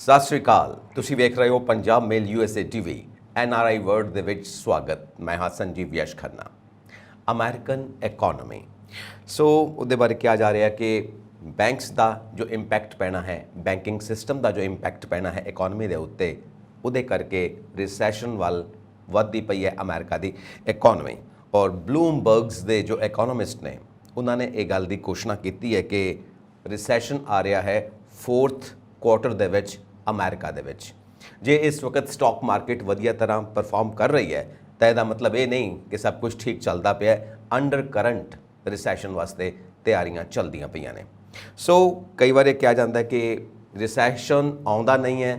ਸਤਿ ਸ਼੍ਰੀ ਅਕਾਲ। ਤੁਸੀਂ ਵੇਖ ਰਹੇ ਹੋ ਪੰਜਾਬ ਮੇਲ USA TV NRI ਵਰਡ ਦੇ ਵਿੱਚ ਸਵਾਗਤ। ਮੈਂ ਹਾਂ ਸੰਜੀਵ ਯਸ਼ ਖੰਨਾ। ਅਮਰੀਕਨ ਇਕਨੋਮੀ ਸੋ ਉਹਦੇ ਬਾਰੇ ਕਿਹਾ ਜਾ ਰਿਹਾ ਕਿ ਬੈਂਕਸ ਦਾ ਜੋ ਇੰਪੈਕਟ ਪੈਣਾ ਹੈ, ਬੈਂਕਿੰਗ ਸਿਸਟਮ ਦਾ ਜੋ ਇੰਪੈਕਟ ਪੈਣਾ ਹੈ ਇਕਨੋਮੀ ਦੇ ਉੱਤੇ, ਉਹਦੇ ਕਰਕੇ ਰਿਸੈਸ਼ਨ ਵੱਲ ਵੱਧਦੀ ਪਈ ਹੈ ਅਮਰੀਕਾ ਦੀ ਇਕਨੋਮੀ। ਔਰ ਬਲੂਮਬਰਗਸ ਦੇ ਜੋ ਇਕਨੋਮਿਸਟ ਨੇ ਉਹਨਾਂ ਨੇ ਇਹ ਗੱਲ ਦੀ ਘੋਸ਼ਣਾ ਕੀਤੀ ਹੈ ਕਿ ਰਿਸੈਸ਼ਨ ਆ ਰਿਹਾ ਹੈ 4th ਕੁਆਟਰ ਦੇ ਵਿੱਚ ਅਮਰੀਕਾ ਦੇ ਵਿੱਚ। ਜੇ ਇਸ ਵਕਤ ਸਟਾਕ ਮਾਰਕੀਟ ਵਧੀਆ ਤਰ੍ਹਾਂ ਪਰਫਾਰਮ ਕਰ ਰਹੀ ਹੈ ਤਾਂ ਇਹਦਾ ਮਤਲਬ ਇਹ ਨਹੀਂ ਕਿ ਸਭ ਕੁਝ ਠੀਕ ਚੱਲਦਾ ਪਿਆ। ਅੰਡਰ ਕਰੰਟ ਰਿਸੈਸ਼ਨ ਵਾਸਤੇ ਤਿਆਰੀਆਂ ਚੱਲਦੀਆਂ ਪਈਆਂ ਨੇ। ਸੋ ਕਈ ਵਾਰ ਇਹ ਕਿਹਾ ਜਾਂਦਾ ਕਿ ਰਿਸੈਸ਼ਨ ਆਉਂਦਾ ਨਹੀਂ ਹੈ,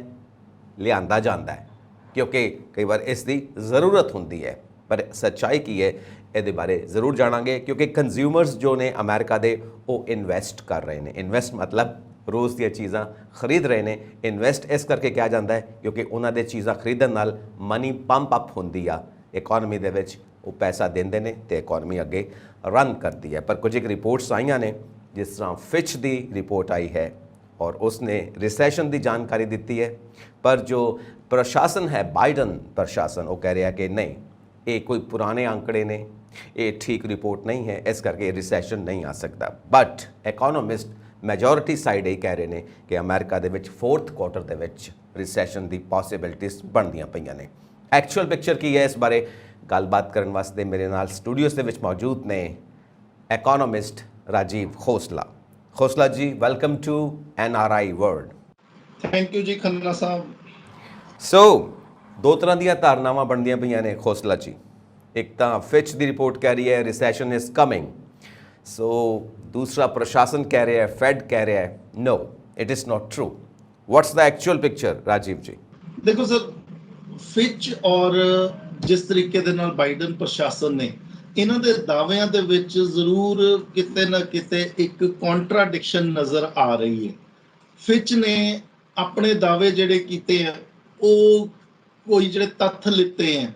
ਲਿਆਂਦਾ ਜਾਂਦਾ ਹੈ, ਕਿਉਂਕਿ ਕਈ ਵਾਰ ਇਸ ਦੀ ਜ਼ਰੂਰਤ ਹੁੰਦੀ ਹੈ। ਪਰ ਸੱਚਾਈ ਕੀ ਹੈ ਇਹਦੇ ਬਾਰੇ ਜ਼ਰੂਰ ਜਾਣਾਂਗੇ, ਕਿਉਂਕਿ ਕੰਜ਼ਿਊਮਰਸ ਜੋ ਨੇ ਅਮਰੀਕਾ ਦੇ ਉਹ ਇਨਵੈਸਟ ਕਰ ਰਹੇ ਨੇ। ਇਨਵੈਸਟ ਮਤਲਬ ਰੋਜ਼ ਦੀਆਂ ਚੀਜ਼ਾਂ ਖਰੀਦ ਰਹੇ ਨੇ। ਇਨਵੈਸਟ ਇਸ ਕਰਕੇ ਕਿਹਾ ਜਾਂਦਾ ਹੈ ਕਿਉਂਕਿ ਉਹਨਾਂ ਦੇ ਚੀਜ਼ਾਂ ਖਰੀਦਣ ਨਾਲ ਮਨੀ ਪੰਪ ਅਪ ਹੁੰਦੀ ਆ ਇਕਨੋਮੀ ਦੇ ਵਿੱਚ। ਉਹ ਪੈਸਾ ਦਿੰਦੇ ਨੇ ਤੇ ਇਕਨੋਮੀ ਅੱਗੇ ਰਨ ਕਰਦੀ ਹੈ। ਪਰ ਕੁਝ ਇੱਕ ਰਿਪੋਰਟਸ ਆਈਆਂ ਨੇ, ਜਿਸ ਤਰ੍ਹਾਂ ਫਿਚ ਦੀ ਰਿਪੋਰਟ ਆਈ ਹੈ ਔਰ ਉਸਨੇ ਰਿਸੈਸ਼ਨ ਦੀ ਜਾਣਕਾਰੀ ਦਿੱਤੀ ਹੈ। ਪਰ ਜੋ ਪ੍ਰਸ਼ਾਸਨ ਹੈ, ਬਾਈਡਨ ਪ੍ਰਸ਼ਾਸਨ, ਉਹ ਕਹਿ ਰਿਹਾ ਕਿ ਨਹੀਂ, ਇਹ ਕੋਈ ਪੁਰਾਣੇ ਅੰਕੜੇ ਨੇ, ਇਹ ਠੀਕ ਰਿਪੋਰਟ ਨਹੀਂ ਹੈ, ਇਸ ਕਰਕੇ ਰਿਸੈਸ਼ਨ ਨਹੀਂ ਆ ਸਕਦਾ। ਬਟ ਇਕਨੋਮਿਸਟ ਮੈਜੋਰਿਟੀ ਸਾਈਡ ਇਹ ਕਹਿ ਰਹੇ ਨੇ ਕਿ ਅਮਰੀਕਾ ਦੇ ਵਿੱਚ 4th ਕੁਆਟਰ ਦੇ ਵਿੱਚ ਰਿਸੈਸ਼ਨ ਦੀ ਪੋਸੀਬਿਲਿਟੀਜ਼ ਬਣਦੀਆਂ ਪਈਆਂ ਨੇ। ਐਕਚੁਅਲ ਪਿਕਚਰ ਕੀ ਹੈ, ਇਸ ਬਾਰੇ ਗੱਲਬਾਤ ਕਰਨ ਵਾਸਤੇ ਮੇਰੇ ਨਾਲ ਸਟੂਡੀਓਜ਼ ਦੇ ਵਿੱਚ ਮੌਜੂਦ ਨੇ economist Rajiv Khosla. Khosla ji, welcome to NRI world. Thank you ਜੀ ਖੰਨਾ ਸਾਹਿਬ। ਸੋ ਦੋ ਤਰ੍ਹਾਂ ਦੀਆਂ ਧਾਰਨਾਵਾਂ ਬਣਦੀਆਂ ਪਈਆਂ ਨੇ ਖੋਸਲਾ ਜੀ। ਇੱਕ ਤਾਂ ਫਿਚ ਦੀ ਰਿਪੋਰਟ ਕਹਿ ਰਹੀ ਹੈ ਰਿਸੈਸ਼ਨ ਇਜ਼ ਕਮਿੰਗ, ਸੋ दूसरा प्रशासन कह रहा है, फेड कह रहा है no, it is not true. What's the actual picture Rajiv ji? देखो सर, ਫਿਚ ਔਰ ਜਿਸ ਤਰੀਕੇ ਦੇ ਨਾਲ ਬਾਈਡਨ ਪ੍ਰਸ਼ਾਸਨ ਨੇ ਇਹਨਾਂ ਦੇ ਦਾਅਵਿਆਂ ਦੇ ਵਿੱਚ ਜ਼ਰੂਰ ਕਿਤੇ ਨਾ ਕਿਤੇ ਇੱਕ ਕੰਟਰਾਡਿਕਸ਼ਨ ਨਜ਼ਰ ਆ ਰਹੀ ਹੈ। ਫਿਚ ਨੇ ਆਪਣੇ ਦਾਅਵੇ ਜਿਹੜੇ ਕੀਤੇ ਆ, ਉਹ ਕੋਈ ਜਿਹੜੇ ਤੱਥ ਲਿੱਤੇ ਆ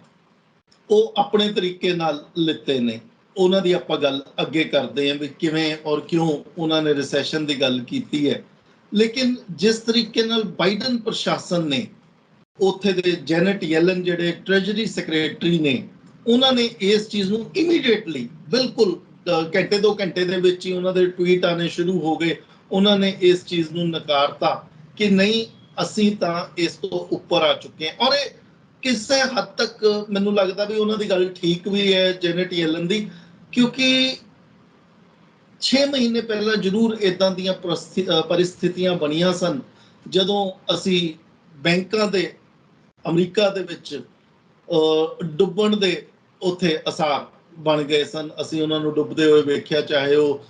ਉਹ ਆਪਣੇ ਤਰੀਕੇ ਨਾਲ ਲਿੱਤੇ ਨੇ। ਉਹਨਾਂ ਦੀ ਆਪਾਂ ਗੱਲ ਅੱਗੇ ਕਰਦੇ ਹਾਂ ਵੀ ਕਿਵੇਂ ਔਰ ਕਿਉਂ ਉਹਨਾਂ ਨੇ ਰਿਸੈਸ਼ਨ ਦੀ ਗੱਲ ਕੀਤੀ ਹੈ। ਲੇਕਿਨ ਜਿਸ ਤਰੀਕੇ ਨਾਲ ਬਾਈਡਨ ਪ੍ਰਸ਼ਾਸਨ ਨੇ, ਉੱਥੇ ਦੇ ਜੈਨੇਟ ਯੈਲਨ ਜਿਹੜੇ ਟ੍ਰੈਜਰੀ ਸੈਕਟਰੀ ਨੇ, ਉਹਨਾਂ ਨੇ ਇਸ ਚੀਜ਼ ਨੂੰ ਇਮੀਡੀਏਟਲੀ, ਬਿਲਕੁਲ ਘੰਟੇ 2 ਘੰਟੇ ਦੇ ਵਿੱਚ ਹੀ ਉਹਨਾਂ ਦੇ ਟਵੀਟ ਆਣੇ ਸ਼ੁਰੂ ਹੋ ਗਏ। ਉਹਨਾਂ ਨੇ ਇਸ ਚੀਜ਼ ਨੂੰ ਨਕਾਰਤਾ ਕਿ ਨਹੀਂ, ਅਸੀਂ ਤਾਂ ਇਸ ਤੋਂ ਉੱਪਰ ਆ ਚੁੱਕੇ ਹਾਂ। ਔਰ ਇਹ ਕਿਸੇ ਹੱਦ ਤੱਕ ਮੈਨੂੰ ਲੱਗਦਾ ਵੀ ਉਹਨਾਂ ਦੀ ਗੱਲ ਠੀਕ ਵੀ ਹੈ ਜੈਨੇਟ ਯੈਲਨ ਦੀ, ਕਿਉਂਕਿ 6 ਮਹੀਨੇ ਪਹਿਲਾਂ ਜ਼ਰੂਰ ਇਦਾਂ ਦੀਆਂ ਪਰਿਸਥਿਤੀਆਂ ਬਣੀਆਂ ਸਨ ਜਦੋਂ ਅਸੀਂ ਬੈਂਕਾਂ ਦੇ ਅਮਰੀਕਾ ਦੇ ਵਿੱਚ ਡੁੱਬਣ ਦੇ ਉੱਥੇ ਅਸਾਰ ਬਣ ਗਏ ਸਨ। ਅਸੀਂ ਉਹਨਾਂ ਨੂੰ ਡੁੱਬਦੇ ਹੋਏ ਵੇਖਿਆ, ਚਾਹੇ ਉਹ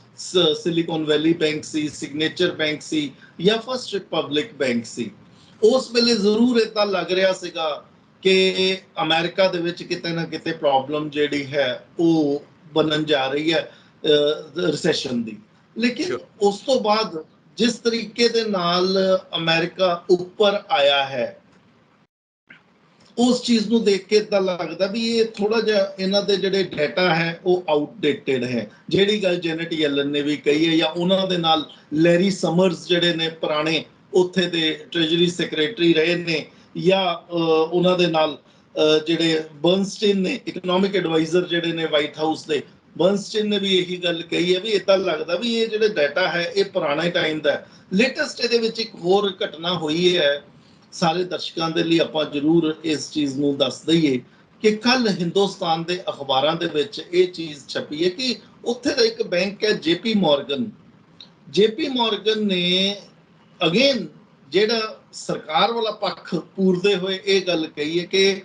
ਸਿਲੀਕਨ ਵੈਲੀ ਬੈਂਕ ਸੀ, ਸਿਗਨੇਚਰ ਬੈਂਕ ਸੀ ਜਾਂ ਫਸਟ ਰਿਪਬਲਿਕ ਬੈਂਕ ਸੀ। ਉਸ ਵੇਲੇ ਜ਼ਰੂਰ ਇਦਾਂ ਲੱਗ ਰਿਹਾ ਸੀਗਾ ਕਿ ਅਮਰੀਕਾ ਦੇ ਵਿੱਚ ਕਿਤੇ ਨਾ ਕਿਤੇ ਪ੍ਰੋਬਲਮ ਜਿਹੜੀ ਹੈ ਉਹ ਬਣਨ ਜਾ ਰਹੀ ਹੈ ਰਿਸੈਸ਼ਨ ਦੀ। ਲੇਕਿਨ ਉਸ ਤੋਂ ਬਾਅਦ ਜਿਸ ਤਰੀਕੇ ਦੇ ਨਾਲ ਅਮਰੀਕਾ ਉੱਪਰ ਆਇਆ ਹੈ, ਉਸ ਚੀਜ਼ ਨੂੰ ਦੇਖ ਕੇ ਤਾਂ ਲੱਗਦਾ ਵੀ ਇਹ ਥੋੜਾ ਜਿਹਾ ਇਹਨਾਂ ਦੇ ਜਿਹੜੇ ਡਾਟਾ ਹੈ ਉਹ ਆਊਟਡੇਟਡ ਹੈ। ਜਿਹੜੀ ਗੱਲ ਜੈਨੇਟ ਯੈਲਨ ਨੇ ਵੀ ਕਹੀ ਹੈ, ਜਾਂ ਉਹਨਾਂ ਦੇ ਨਾਲ ਲੈਰੀ ਸਮਰਸ ਜਿਹੜੇ ਨੇ ਪੁਰਾਣੇ ਉੱਥੇ ਦੇ ਟ੍ਰੈਜਰੀ ਸੈਕਟਰੀ ਰਹੇ ਨੇ, ਜਾਂ ਉਹਨਾਂ ਦੇ ਨਾਲ ਜਿਹੜੇ ਬਰਨਸਟੀਨ ਨੇ, ਇਕਨੋਮਿਕ ਐਡਵਾਈਜ਼ਰ ਜਿਹੜੇ ਨੇ ਵਾਈਟ ਹਾਊਸ ਦੇ, ਬਰਨਸਟੀਨ ਨੇ ਵੀ ਇਹੀ ਗੱਲ ਕਹੀ ਹੈ ਵੀ ਇਦਾਂ ਲੱਗਦਾ ਵੀ ਇਹ ਜਿਹੜਾ ਡਾਟਾ ਹੈ ਇਹ ਪੁਰਾਣੇ ਟਾਈਮ ਦਾ ਹੈ। ਲੇਟੈਸਟ ਇਹਦੇ ਵਿੱਚ ਇੱਕ ਹੋਰ ਘਟਨਾ ਹੋਈ ਹੈ, ਸਾਰੇ ਦਰਸ਼ਕਾਂ ਦੇ ਲਈ ਆਪਾਂ ਜ਼ਰੂਰ ਇਸ ਚੀਜ਼ ਨੂੰ ਦੱਸ ਦਈਏ ਕਿ ਕੱਲ ਹਿੰਦੁਸਤਾਨ ਦੇ ਅਖਬਾਰਾਂ ਦੇ ਵਿੱਚ ਇਹ ਚੀਜ਼ ਛਪੀ ਹੈ ਕਿ ਉੱਥੇ ਦਾ ਇੱਕ ਬੈਂਕ ਹੈ JP ਮੋਰਗਨ ਨੇ ਅਗੇਨ ਜਿਹੜਾ ਸਰਕਾਰ ਵਾਲਾ ਪੱਖ ਪੂਰਦੇ ਹੋਏ ਇਹ ਗੱਲ ਕਹੀ ਹੈ ਕਿ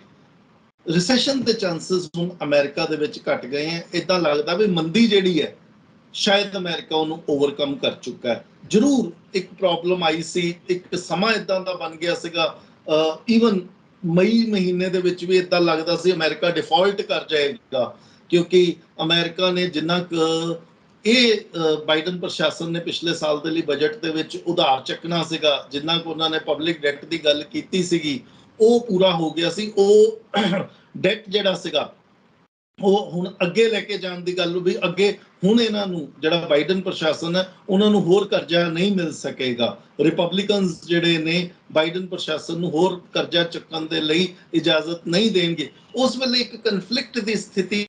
ਰਿਸੈਸ਼ਨ ਦੇ ਚਾਂਸਸ ਹੁਣ ਅਮਰੀਕਾ ਦੇ ਵਿੱਚ ਘਟ ਗਏ ਹੈ। ਇਦਾਂ ਲੱਗਦਾ ਵੀ ਮੰਦੀ ਜਿਹੜੀ ਹੈ ਸ਼ਾਇਦ ਅਮਰੀਕਾ ਉਹਨੂੰ ਓਵਰਕਮ ਕਰ ਚੁੱਕਾ ਹੈ। ਜ਼ਰੂਰ ਇੱਕ ਪ੍ਰੋਬਲਮ ਆਈ ਸੀ, ਇੱਕ ਸਮਾਂ ਇਦਾਂ ਦਾ ਬਣ ਗਿਆ ਸੀਗਾ, ਈਵਨ ਮਈ ਮਹੀਨੇ ਦੇ ਵਿੱਚ ਵੀ ਇਦਾਂ ਲੱਗਦਾ ਸੀ ਅਮਰੀਕਾ ਡਿਫਾਲਟ ਕਰ ਜਾਏਗਾ, ਕਿਉਂਕਿ ਅਮਰੀਕਾ ਨੇ ਜਿੰਨਾ ਕੁ ਇਹ ਬਾਈਡਨ ਪ੍ਰਸ਼ਾਸਨ ਨੇ ਪਿਛਲੇ ਸਾਲ ਦੇ ਲਈ ਬਜਟ ਦੇ ਵਿੱਚ ਉਧਾਰ ਚੱਕਣਾ ਸੀਗਾ, ਜਿੰਨਾ ਕੁ ਉਹਨਾਂ ਨੇ ਪਬਲਿਕ ਡੈਟ ਦੀ ਗੱਲ ਕੀਤੀ ਸੀਗੀ, ਉਹ ਪੂਰਾ ਹੋ ਗਿਆ ਸੀ। ਉਹ ਡੈਟ ਜਿਹੜਾ ਸੀਗਾ ਉਹ ਹੁਣ ਅੱਗੇ ਲੈ ਕੇ ਜਾਣ ਦੀ ਗੱਲ ਵੀ ਅੱਗੇ ਹੁਣ ਇਹਨਾਂ ਨੂੰ ਜਿਹੜਾ ਬਾਈਡਨ ਪ੍ਰਸ਼ਾਸਨ ਹੈ ਉਹਨਾਂ ਨੂੰ ਹੋਰ ਕਰਜ਼ਾ ਨਹੀਂ ਮਿਲ ਸਕੇਗਾ। ਰਿਪਬਲਿਕਨਸ ਜਿਹੜੇ ਨੇ ਬਾਈਡਨ ਪ੍ਰਸ਼ਾਸਨ ਨੂੰ ਹੋਰ ਕਰਜ਼ਾ ਚੁੱਕਣ ਦੇ ਲਈ ਇਜਾਜ਼ਤ ਨਹੀਂ ਦੇਣਗੇ। ਉਸ ਵੇਲੇ ਇੱਕ ਕਨਫਲਿਕਟ ਦੀ ਸਥਿਤੀ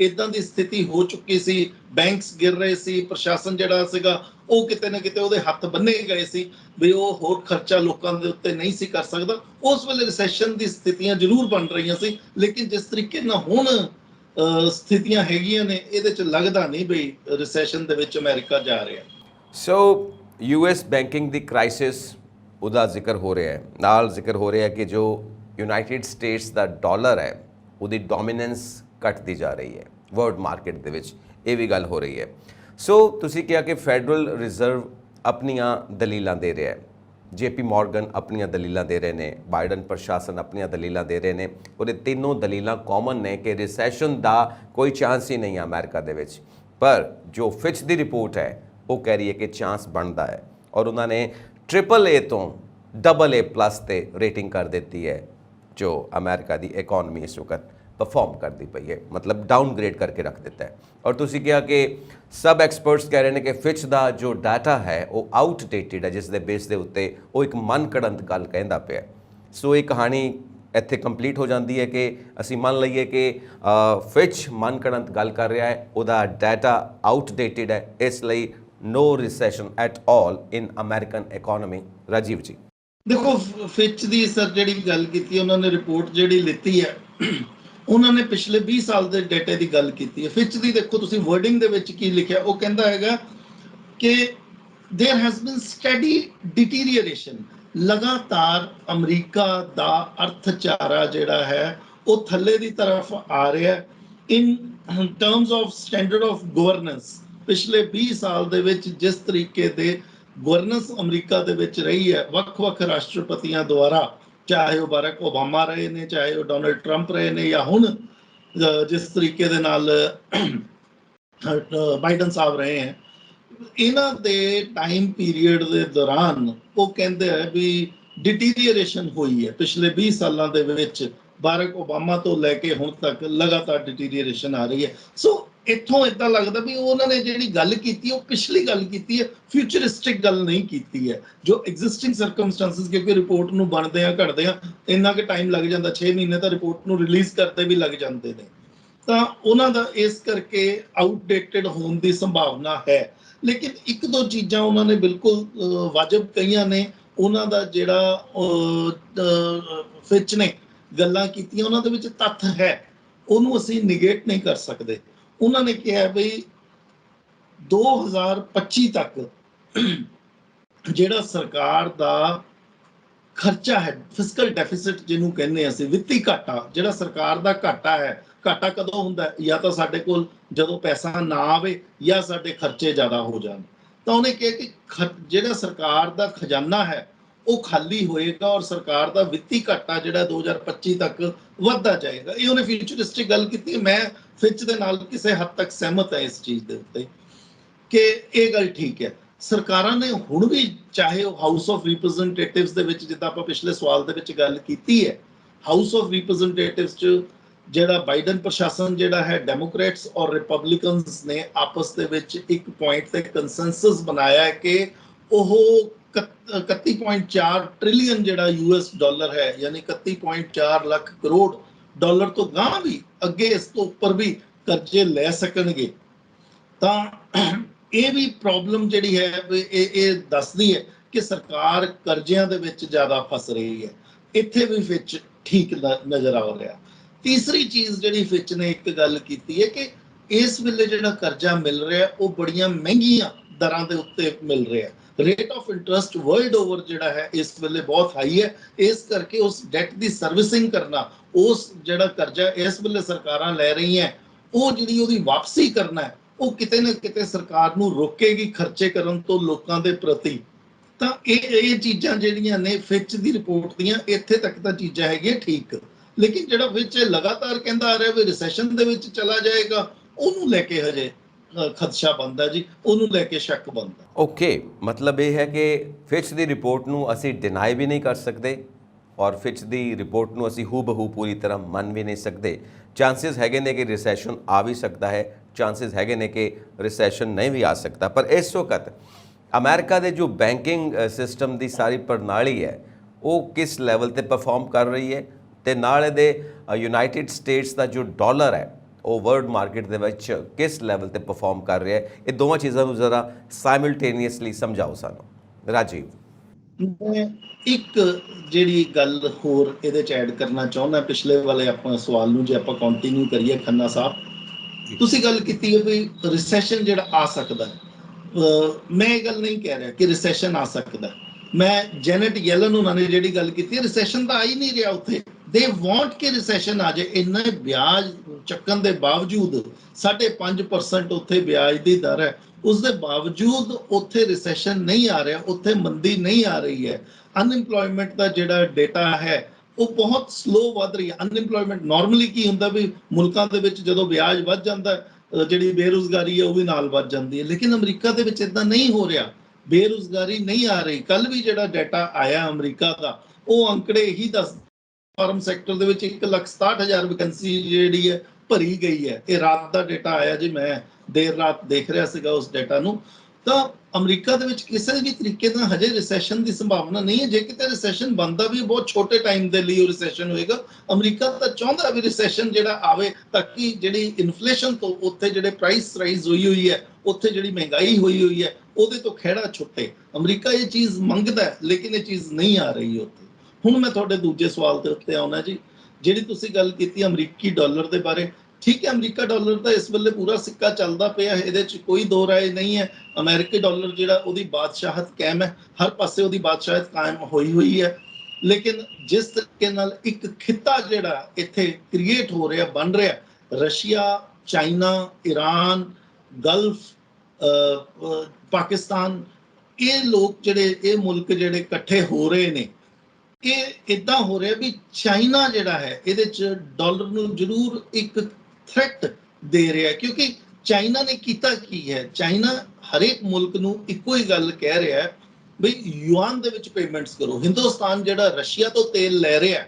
ਇਦਾਂ ਦੀ ਸਥਿਤੀ ਹੋ ਚੁੱਕੀ ਸੀ, ਬੈਂਕਸ ਗਿਰ ਰਹੇ ਸੀ, ਪ੍ਰਸ਼ਾਸਨ ਜਿਹੜਾ ਸੀਗਾ ਉਹ ਕਿਤੇ ਨਾ ਕਿਤੇ ਉਹਦੇ ਹੱਥ ਬੰਨੇ ਗਏ ਸੀ ਵੀ ਉਹ ਹੋਰ ਖਰਚਾ ਲੋਕਾਂ ਦੇ ਉੱਤੇ ਨਹੀਂ ਸੀ ਕਰ ਸਕਦਾ। ਉਸ ਵੇਲੇ ਰਿਸੈਸ਼ਨ ਦੀ ਸਥਿਤੀਆਂ ਜ਼ਰੂਰ ਬਣ ਰਹੀਆਂ ਸੀ, ਲੇਕਿਨ ਜਿਸ ਤਰੀਕੇ ਨਾਲ ਹੁਣ ਸਥਿਤੀਆਂ ਹੈਗੀਆਂ ਨੇ ਇਹਦੇ ਚ ਲੱਗਦਾ ਨਹੀਂ ਵੀ ਰਿਸੈਸ਼ਨ ਦੇ ਵਿੱਚ ਅਮਰੀਕਾ ਜਾ ਰਿਹਾ। ਸੋ ਯੂਐਸ ਬੈਂਕਿੰਗ ਦੀ ਕ੍ਰਾਈਸਿਸ ਉਹਦਾ ਜ਼ਿਕਰ ਹੋ ਰਿਹਾ ਹੈ, ਨਾਲ ਜ਼ਿਕਰ ਹੋ ਰਿਹਾ ਹੈ ਕਿ ਜੋ ਯੂਨਾਈਟਿਡ ਸਟੇਟਸ ਦਾ ਡਾਲਰ ਹੈ ਉਹਦੀ ਡੋਮੀਨੈਂਸ ਘਟਦੀ ਜਾ ਰਹੀ ਹੈ ਵਰਲਡ ਮਾਰਕੀਟ ਦੇ ਵਿੱਚ, ਇਹ ਵੀ ਗੱਲ ਹੋ ਰਹੀ ਹੈ। ਸੋ ਤੁਸੀਂ ਕਿਹਾ ਕਿ ਫੈਡਰਲ ਰਿਜ਼ਰਵ ਆਪਣੀਆਂ ਦਲੀਲਾਂ ਦੇ ਰਿਹਾ ਹੈ, JP ਮੋਰਗਨ ਆਪਣੀਆਂ ਦਲੀਲਾਂ ਦੇ ਰਹੇ ਨੇ, ਬਾਈਡਨ ਪ੍ਰਸ਼ਾਸਨ ਆਪਣੀਆਂ ਦਲੀਲਾਂ ਦੇ ਰਹੇ ਨੇ। ਉਹਦੇ ਤਿੰਨੋਂ ਦਲੀਲਾਂ ਕਾਮਨ ਨੇ ਕਿ ਰਿਸੈਸ਼ਨ ਦਾ ਕੋਈ ਚਾਂਸ ਹੀ ਨਹੀਂ ਹੈ ਅਮਰੀਕਾ ਦੇ ਵਿੱਚ। ਪਰ ਜੋ ਫਿਚ ਦੀ ਰਿਪੋਰਟ ਹੈ ਉਹ ਕਹਿ ਰਹੀ ਹੈ ਕਿ ਚਾਂਸ ਬਣਦਾ ਹੈ, ਔਰ ਉਹਨਾਂ ਨੇ AAA ਤੋਂ AA+ ਤੇ ਰੇਟਿੰਗ ਕਰ ਦਿੱਤੀ ਹੈ ਜੋ ਅਮਰੀਕਾ ਦੀ ਇਕਨੋਮੀ ਇਸ ਵਕਤ परफॉर्म करती पई है, मतलब डाउनग्रेड करके रख देता है। और तुसी कहा कि सब एक्सपर्ट्स कह रहे हैं कि फिच का जो डाटा है वो आउटडेटेड है, जिस दे बेस के उत्ते वो एक मन घड़ंत गल कहता पे। सो ये कहानी ਇੱਥੇ ਕੰਪਲੀਟ ਹੋ ਜਾਂਦੀ ਹੈ ਕਿ ਅਸੀਂ ਮੰਨ ਲਈਏ ਕਿ ਫਿਚ मन घड़ंत गल कर रहा है, ਉਹਦਾ डाटा आउटडेटेड है, इस ਲਈ no recession at all in American economy. Rajiv ji देखो ਫਿਚ ਦੀ ਸਰ ਜਿਹੜੀ ਗੱਲ ਕੀਤੀ ਉਹਨਾਂ ਨੇ ਰਿਪੋਰਟ ਜਿਹੜੀ ਲਿੱਤੀ ਹੈ ਉਹਨਾਂ ਨੇ ਪਿਛਲੇ 20 ਸਾਲ ਦੇ ਡਾਟੇ ਦੀ ਗੱਲ ਕੀਤੀ ਹੈ। ਫਿਚ ਦੀ ਦੇਖੋ ਤੁਸੀਂ ਵਰਡਿੰਗ ਦੇ ਵਿੱਚ ਕੀ ਲਿਖਿਆ, ਉਹ ਕਹਿੰਦਾ ਹੈਗਾ ਕਿ देयर हैज बीन स्टडी डिटीरियरेशन, ਲਗਾਤਾਰ ਅਮਰੀਕਾ ਦਾ ਅਰਥਚਾਰਾ ਜਿਹੜਾ ਹੈ ਉਹ ਥੱਲੇ ਦੀ ਤਰਫ ਆ ਰਿਹਾ ਇਨ terms of standard of governance. ਪਿਛਲੇ 20 ਸਾਲ ਦੇ ਵਿੱਚ ਜਿਸ ਤਰੀਕੇ ਦੇ ਗਵਰਨੈਂਸ ਅਮਰੀਕਾ ਦੇ ਵਿੱਚ ਰਹੀ ਹੈ ਵੱਖ-ਵੱਖ ਰਾਸ਼ਟਰਪਤੀਆਂ ਦੁਆਰਾ, ਚਾਹੇ ਉਹ ਬਰਾਕ ਓਬਾਮਾ ਰਹੇ ਨੇ, ਚਾਹੇ ਉਹ ਡੋਨਲਡ ਟਰੰਪ ਰਹੇ ਨੇ, ਜਾਂ ਹੁਣ ਜਿਸ ਤਰੀਕੇ ਦੇ ਨਾਲ ਬਾਈਡਨ ਸਾਹਿਬ ਰਹੇ ਹੈ, ਇਹਨਾਂ ਦੇ ਟਾਈਮ ਪੀਰੀਅਡ ਦੇ ਦੌਰਾਨ ਉਹ ਕਹਿੰਦੇ ਹੈ ਵੀ ਡਿਟੀਰੀਅਰੇਸ਼ਨ ਹੋਈ ਹੈ ਪਿਛਲੇ 20 ਸਾਲਾਂ ਦੇ ਵਿੱਚ। ਬਰਾਕ ਓਬਾਮਾ ਤੋਂ ਲੈ ਕੇ ਹੁਣ ਤੱਕ ਲਗਾਤਾਰ ਡਿਟੀਰੀਅਰੇਸ਼ਨ ਆ ਰਹੀ ਹੈ। ਸੋ ਇੱਥੋਂ ਇਦਾਂ ਲੱਗਦਾ ਵੀ ਉਹਨਾਂ ਨੇ ਜਿਹੜੀ ਗੱਲ ਕੀਤੀ ਉਹ ਪਿਛਲੀ ਗੱਲ ਕੀਤੀ ਹੈ, ਫਿਊਚਰਿਸਟਿਕ ਗੱਲ ਨਹੀਂ ਕੀਤੀ ਹੈ। ਜੋ ਐਗਜ਼ਿਸਟਿੰਗ ਸਰਕਮਸਟੈਂਸਸ, ਕਿਉਂਕਿ ਰਿਪੋਰਟ ਨੂੰ ਬਣਦੇ ਆ ਘੜਦੇ ਆ ਇੰਨਾ ਕਿ ਟਾਈਮ ਲੱਗ ਜਾਂਦਾ, 6 ਮਹੀਨੇ ਤਾਂ ਰਿਪੋਰਟ ਨੂੰ ਰਿਲੀਜ਼ ਕਰਦੇ ਵੀ ਲੱਗ ਜਾਂਦੇ ਨੇ, ਤਾਂ ਉਹਨਾਂ ਦਾ ਇਸ ਕਰਕੇ ਆਊਟਡੇਟਡ ਹੋਣ ਦੀ ਸੰਭਾਵਨਾ ਹੈ। ਲੇਕਿਨ ਇੱਕ ਦੋ ਚੀਜ਼ਾਂ ਉਹਨਾਂ ਨੇ ਬਿਲਕੁਲ ਵਾਜਬ ਕਹੀਆਂ ਨੇ, ਉਹਨਾਂ ਦਾ ਜਿਹੜਾ ਫਿਚ ਨੇ ਗੱਲਾਂ ਕੀਤੀਆਂ ਉਹਨਾਂ ਦੇ ਵਿੱਚ ਤੱਥ ਹੈ, ਉਹਨੂੰ ਅਸੀਂ ਨਿਗੇਟ ਨਹੀਂ ਕਰ ਸਕਦੇ। ਉਹਨਾਂ ਨੇ ਕਿਹਾ ਬਈ 2025 ਤੱਕ ਜਿਹੜਾ ਸਰਕਾਰ ਦਾ ਖਰਚਾ ਹੈ, ਫਿਸਕਲ ਡੈਫਿਸਿਟ ਜਿਹਨੂੰ ਕਹਿੰਦੇ ਅਸੀਂ, ਵਿੱਤੀ ਘਾਟਾ, ਜਿਹੜਾ ਸਰਕਾਰ ਦਾ ਘਾਟਾ ਹੈ, ਘਾਟਾ ਕਦੋਂ ਹੁੰਦਾ, ਜਾਂ ਤਾਂ ਸਾਡੇ ਕੋਲ ਜਦੋਂ ਪੈਸਾ ਨਾ ਆਵੇ ਜਾਂ ਸਾਡੇ ਖਰਚੇ ਜ਼ਿਆਦਾ ਹੋ ਜਾਣ। ਤਾਂ ਉਹਨੇ ਕਿਹਾ ਕਿ ਜਿਹੜਾ ਸਰਕਾਰ ਦਾ ਖਜ਼ਾਨਾ ਹੈ ਉਹ ਖਾਲੀ ਹੋਏਗਾ ਔਰ ਸਰਕਾਰ ਦਾ ਵਿੱਤੀ ਘਾਟਾ ਜਿਹੜਾ 2025 ਤੱਕ ਵੱਧਦਾ ਜਾਏਗਾ। ਇਹ ਉਹਨੇ ਫਿਊਚਰਿਸਟਿਕ ਗੱਲ ਕੀਤੀ। ਮੈਂ ਫਿਚ ਦੇ ਨਾਲ ਕਿਸੇ ਹੱਦ ਤੱਕ ਸਹਿਮਤ ਹੈ ਇਸ ਚੀਜ਼ ਦੇ ਉੱਤੇ ਕਿ ਇਹ ਗੱਲ ਠੀਕ ਹੈ। ਸਰਕਾਰਾਂ ਨੇ ਹੁਣ ਵੀ, ਚਾਹੇ ਉਹ ਹਾਊਸ ਆਫ ਰਿਪਰੈਜ਼ੈਂਟੇਟਿਵਸ ਦੇ ਵਿੱਚ, ਜਿੱਦਾਂ ਆਪਾਂ ਪਿਛਲੇ ਸਵਾਲ ਦੇ ਵਿੱਚ ਗੱਲ ਕੀਤੀ ਹੈ, ਹਾਊਸ ਆਫ ਰਿਪਰੈਜ਼ੈਂਟੇਟਿਵਸ 'ਚ ਜਿਹੜਾ ਬਾਈਡਨ ਪ੍ਰਸ਼ਾਸਨ ਜਿਹੜਾ ਹੈ, ਡੈਮੋਕ੍ਰੇਟਸ ਔਰ ਰਿਪਬਲਿਕਨਸ ਨੇ ਆਪਸ ਦੇ ਵਿੱਚ ਇੱਕ ਪੁਆਇੰਟ ਤੇ ਕੰਸੈਂਸਸ ਬਣਾਇਆ ਹੈ ਕਿ ਉਹ 31.4 ਟ੍ਰਿਲੀਅਨ ਜਿਹੜਾ US ਡਾਲਰ ਹੈ, ਯਾਨੀ 31.4 ਲੱਖ ਕਰੋੜ ਡਾਲਰ ਤੋਂ ਗਾਂ ਵੀ ਅੱਗੇ ਇਸ ਤੋਂ ਉੱਪਰ ਵੀ ਕਰਜ਼ੇ ਲੈ ਸਕਣਗੇ। ਤਾਂ ਇਹ ਵੀ ਪ੍ਰੋਬਲਮ ਜਿਹੜੀ ਹੈ ਇਹ ਦੱਸਦੀ ਹੈ ਕਿ ਸਰਕਾਰ ਕਰਜ਼ਿਆਂ ਦੇ ਵਿੱਚ ਜ਼ਿਆਦਾ ਫਸ ਰਹੀ ਹੈ। ਇੱਥੇ ਵੀ ਫਿਚ ਠੀਕ ਨਜ਼ਰ ਆ ਰਿਹਾ। ਤੀਸਰੀ ਚੀਜ਼ ਜਿਹੜੀ ਫਿਚ ਨੇ ਇੱਕ ਗੱਲ ਕੀਤੀ ਹੈ ਕਿ ਇਸ ਵੇਲੇ ਜਿਹੜਾ ਕਰਜ਼ਾ ਮਿਲ ਰਿਹਾ ਉਹ ਬੜੀਆਂ ਮਹਿੰਗੀਆਂ ਦਰਾਂ ਦੇ ਉੱਤੇ ਮਿਲ ਰਿਹਾ। Rate of interest world over ਜਿਹੜਾ ਹੈ ਇਸ ਵੇਲੇ ਬਹੁਤ ਹਾਈ ਹੈ। ਇਸ ਕਰਕੇ ਉਸ ਡੈਟ ਦੀ ਸਰਵਿਸਿੰਗ ਕਰਨਾ, ਉਸ ਜਿਹੜਾ ਕਰਜ਼ਾ ਇਸ ਵੇਲੇ ਸਰਕਾਰਾਂ ਲੈ ਰਹੀਆਂ, ਉਹ ਜਿਹੜੀ ਉਹਦੀ ਵਾਪਸੀ ਕਰਨਾ ਹੈ, ਉਹ ਕਿਤੇ ਨਾ ਕਿਤੇ ਸਰਕਾਰ ਨੂੰ ਰੋਕੇਗੀ ਖਰਚੇ ਕਰਨ ਤੋਂ ਲੋਕਾਂ ਦੇ ਪ੍ਰਤੀ। ਤਾਂ ਇਹ ਚੀਜ਼ਾਂ ਜਿਹੜੀਆਂ ਨੇ ਫਿਚ ਦੀ ਰਿਪੋਰਟ ਦੀਆਂ, ਇੱਥੇ ਤੱਕ ਤਾਂ ਚੀਜ਼ਾਂ ਹੈਗੀਆਂ ਠੀਕ। ਲੇਕਿਨ ਜਿਹੜਾ ਫਿਚ ਲਗਾਤਾਰ ਕਹਿੰਦਾ ਆ ਰਿਹਾ ਵੀ ਰਿਸੈਸ਼ਨ ਦੇ ਵਿੱਚ ਚਲਾ ਜਾਏਗਾ, ਉਹਨੂੰ ਲੈ ਕੇ ਹਜੇ ਖਦਸ਼ਾ ਬਣਦਾ ਜੀ, ਉਹਨੂੰ ਲੈ ਕੇ ਸ਼ੱਕ ਬਣਦਾ। ਓਕੇ, ਮਤਲਬ ਇਹ ਹੈ ਕਿ ਫਿਚ ਦੀ ਰਿਪੋਰਟ ਨੂੰ ਅਸੀਂ ਡਿਨਾਈ ਵੀ ਨਹੀਂ ਕਰ ਸਕਦੇ ਔਰ ਫਿਚ ਦੀ ਰਿਪੋਰਟ ਨੂੰ ਅਸੀਂ ਹੂਬਹੂ ਪੂਰੀ ਤਰ੍ਹਾਂ ਮੰਨ ਵੀ ਨਹੀਂ ਸਕਦੇ। ਚਾਂਸਸ ਹੈਗੇ ਨੇ ਕਿ ਰਿਸੈਸ਼ਨ ਆ ਵੀ ਸਕਦਾ ਹੈ, ਚਾਂਸਸ ਹੈਗੇ ਨੇ ਕਿ ਰਿਸੈਸ਼ਨ ਨਹੀਂ ਵੀ ਆ ਸਕਦਾ। ਪਰ ਇਸ ਵਕਤ ਅਮਰੀਕਾ ਦੇ ਜੋ ਬੈਂਕਿੰਗ ਸਿਸਟਮ ਦੀ ਸਾਰੀ ਪ੍ਰਣਾਲੀ ਹੈ ਉਹ ਕਿਸ ਲੈਵਲ ਤੇ ਪਰਫਾਰਮ ਕਰ ਰਹੀ ਹੈ, ਤੇ ਨਾਲ ਇਹਦੇ ਯੂਨਾਈਟਿਡ ਸਟੇਟਸ ਦਾ ਜੋ ਡਾਲਰ ਹੈ ਉਹ ਵਰਲਡ ਮਾਰਕੀਟ ਦੇ ਵਿੱਚ ਕਿਸ ਲੈਵਲ ਤੇ ਪਰਫਾਰਮ ਕਰ ਰਿਹਾ ਹੈ, ਇਹ ਦੋਵਾਂ ਚੀਜ਼ਾਂ ਨੂੰ ਜ਼ਰਾ ਸਾਈਮਲਟੇਨੀਅਸਲੀ ਸਮਝਾਓ ਸਾਨੂੰ ਰਾਜੀਵ। ਮੈਂ ਇੱਕ ਜਿਹੜੀ ਗੱਲ ਹੋਰ ਇਹਦੇ ਚ ਐਡ ਕਰਨਾ ਚਾਹੁੰਦਾ, ਪਿਛਲੇ ਵਾਲੇ ਆਪਾਂ ਸਵਾਲ ਨੂੰ ਜੇ ਆਪਾਂ ਕੰਟੀਨਿਊ ਕਰੀਏ, ਖੰਨਾ ਸਾਹਿਬ ਤੁਸੀਂ ਗੱਲ ਕੀਤੀ ਹੈ ਵੀ ਰਿਸੈਸ਼ਨ ਜਿਹੜਾ ਆ ਸਕਦਾ ਹੈ। ਮੈਂ ਇਹ ਗੱਲ ਨਹੀਂ ਕਹਿ ਰਿਹਾ ਕਿ ਰਿਸੈਸ਼ਨ ਆ ਸਕਦਾ। ਮੈਂ ਜੈਨੇਟ ਯੈਲਨ ਉਹਨਾਂ ਨੇ ਜਿਹੜੀ ਗੱਲ ਕੀਤੀ, ਰਿਸੈਸ਼ਨ ਤਾਂ ਆ ਹੀ ਨਹੀਂ ਰਿਹਾ ਉੱਥੇ। ਦੇ ਵਾਂਟ ਕਿ ਰਿਸੈਸ਼ਨ ਆ ਜਾਏ। ਇੰਨਾ ਵਿਆਜ ਚੱਕਣ ਦੇ ਬਾਵਜੂਦ 5.5% ਉੱਥੇ ਵਿਆਜ ਦੀ ਦਰ ਹੈ, ਉਸ ਦੇ ਬਾਵਜੂਦ ਉੱਥੇ ਰਿਸੈਸ਼ਨ ਨਹੀਂ ਆ ਰਿਹਾ, ਉੱਥੇ ਮੰਦੀ ਨਹੀਂ ਆ ਰਹੀ ਹੈ। ਅਨਇੰਪਲੋਇਮੈਂਟ ਦਾ ਜਿਹੜਾ ਡੇਟਾ ਹੈ ਉਹ ਬਹੁਤ ਸਲੋ ਵੱਧ ਰਹੀ ਹੈ। ਅਨਇੰਪਲੋਇਮੈਂਟ ਨਾਰਮਲੀ ਕੀ ਹੁੰਦਾ ਵੀ ਮੁਲਕਾਂ ਦੇ ਵਿੱਚ ਜਦੋਂ ਵਿਆਜ ਵੱਧ ਜਾਂਦਾ ਜਿਹੜੀ ਬੇਰੁਜ਼ਗਾਰੀ ਹੈ ਉਹ ਵੀ ਨਾਲ ਵੱਧ ਜਾਂਦੀ ਹੈ, ਲੇਕਿਨ ਅਮਰੀਕਾ ਦੇ ਵਿੱਚ ਇਦਾਂ ਨਹੀਂ ਹੋ ਰਿਹਾ। ਬੇਰੁਜ਼ਗਾਰੀ ਨਹੀਂ ਆ ਰਹੀ। ਕੱਲ ਵੀ ਜਿਹੜਾ ਡਾਟਾ ਆਇਆ ਅਮਰੀਕਾ ਦਾ ਉਹ ਅੰਕੜੇ ਇਹੀ ਦੱਸ, ਫਾਰਮ ਸੈਕਟਰ ਦੇ ਵਿੱਚ 1,67,000 ਵੈਕੈਂਸੀ ਜਿਹੜੀ ਹੈ ਭਰੀ ਗਈ ਹੈ। ਇਹ ਰਾਤ ਦਾ ਡਾਟਾ ਆਇਆ ਜੀ, ਮੈਂ ਦੇਰ ਰਾਤ ਦੇਖ ਰਿਹਾ ਸੀਗਾ ਉਸ ਡਾਟਾ ਨੂੰ। ਤਾਂ ਅਮਰੀਕਾ ਦੇ ਵਿੱਚ ਕਿਸੇ ਵੀ ਤਰੀਕੇ ਨਾਲ ਹਜੇ ਰਿਸੈਸ਼ਨ ਦੀ ਸੰਭਾਵਨਾ ਨਹੀਂ ਹੈ। ਜੇ ਕਿਤੇ ਰਿਸੈਸ਼ਨ ਬਣਦਾ ਵੀ ਬਹੁਤ ਛੋਟੇ ਟਾਈਮ ਦੇ ਲਈ ਉਹ ਰਿਸੈਸ਼ਨ ਹੋਏਗਾ। ਅਮਰੀਕਾ ਤਾਂ ਚਾਹੁੰਦਾ ਵੀ ਰਿਸੈਸ਼ਨ ਜਿਹੜਾ ਆਵੇ ਤਾਂ ਕਿ ਜਿਹੜੀ ਇਨਫਲੇਸ਼ਨ ਤੋਂ ਉੱਥੇ ਜਿਹੜੇ ਪ੍ਰਾਈਸ ਰਾਈਜ਼ ਹੋਈ ਹੈ, ਉੱਥੇ ਜਿਹੜੀ ਮਹਿੰਗਾਈ ਹੋਈ ਹੈ ਉਹਦੇ ਤੋਂ ਖਹਿੜਾ ਛੁੱਟੇ। ਅਮਰੀਕਾ ਇਹ ਚੀਜ਼ ਮੰਗਦਾ ਲੇਕਿਨ ਇਹ ਚੀਜ਼ ਨਹੀਂ ਆ ਰਹੀ ਉੱਥੇ। ਹੁਣ ਮੈਂ ਤੁਹਾਡੇ ਦੂਜੇ ਸਵਾਲ ਦੇ ਉੱਤੇ ਆਉਣਾ ਜੀ, ਜਿਹੜੀ ਤੁਸੀਂ ਗੱਲ ਕੀਤੀ ਅਮਰੀਕੀ ਡਾਲਰ ਦੇ ਬਾਰੇ। ਠੀਕ ਹੈ, ਅਮਰੀਕਾ ਡਾਲਰ ਦਾ ਇਸ ਵੇਲੇ ਪੂਰਾ ਸਿੱਕਾ ਚੱਲਦਾ ਪਿਆ, ਇਹਦੇ 'ਚ ਕੋਈ ਦੋ ਰਾਏ ਨਹੀਂ ਹੈ। ਅਮਰੀਕੀ ਡਾਲਰ ਜਿਹੜਾ ਉਹਦੀ ਬਾਦਸ਼ਾਹਤ ਕਾਇਮ ਹੈ, ਹਰ ਪਾਸੇ ਉਹਦੀ ਬਾਦਸ਼ਾਹਤ ਕਾਇਮ ਹੋਈ ਹੈ। ਲੇਕਿਨ ਜਿਸ ਤਰੀਕੇ ਨਾਲ ਇੱਕ ਖਿੱਤਾ ਜਿਹੜਾ ਇੱਥੇ ਕ੍ਰੀਏਟ ਹੋ ਰਿਹਾ, ਬਣ ਰਿਹਾ, Russia, China, Iran, Gulf, Pakistan, ਇਹ ਲੋਕ ਜਿਹੜੇ, ਇਹ ਮੁਲਕ ਜਿਹੜੇ ਇਕੱਠੇ ਹੋ ਰਹੇ ਨੇ, ਇਹ ਇਦਾਂ ਹੋ ਰਿਹਾ ਵੀ ਚਾਈਨਾ ਜਿਹੜਾ ਹੈ ਇਹਦੇ 'ਚ ਡਾਲਰ ਨੂੰ ਜ਼ਰੂਰ ਇੱਕ ਥ੍ਰੈਟ ਦੇ ਰਿਹਾ। ਕਿਉਂਕਿ ਚਾਈਨਾ ਨੇ ਕੀਤਾ ਕੀ ਹੈ, ਚਾਈਨਾ ਹਰੇਕ ਮੁਲਕ ਨੂੰ ਇੱਕੋ ਹੀ ਗੱਲ ਕਹਿ ਰਿਹਾ ਹੈ ਵੀ ਯੂਆਨ ਦੇ ਵਿੱਚ ਪੇਮੈਂਟਸ ਕਰੋ। ਹਿੰਦੁਸਤਾਨ ਜਿਹੜਾ ਰਸ਼ੀਆ ਤੋਂ ਤੇਲ ਲੈ ਰਿਹਾ,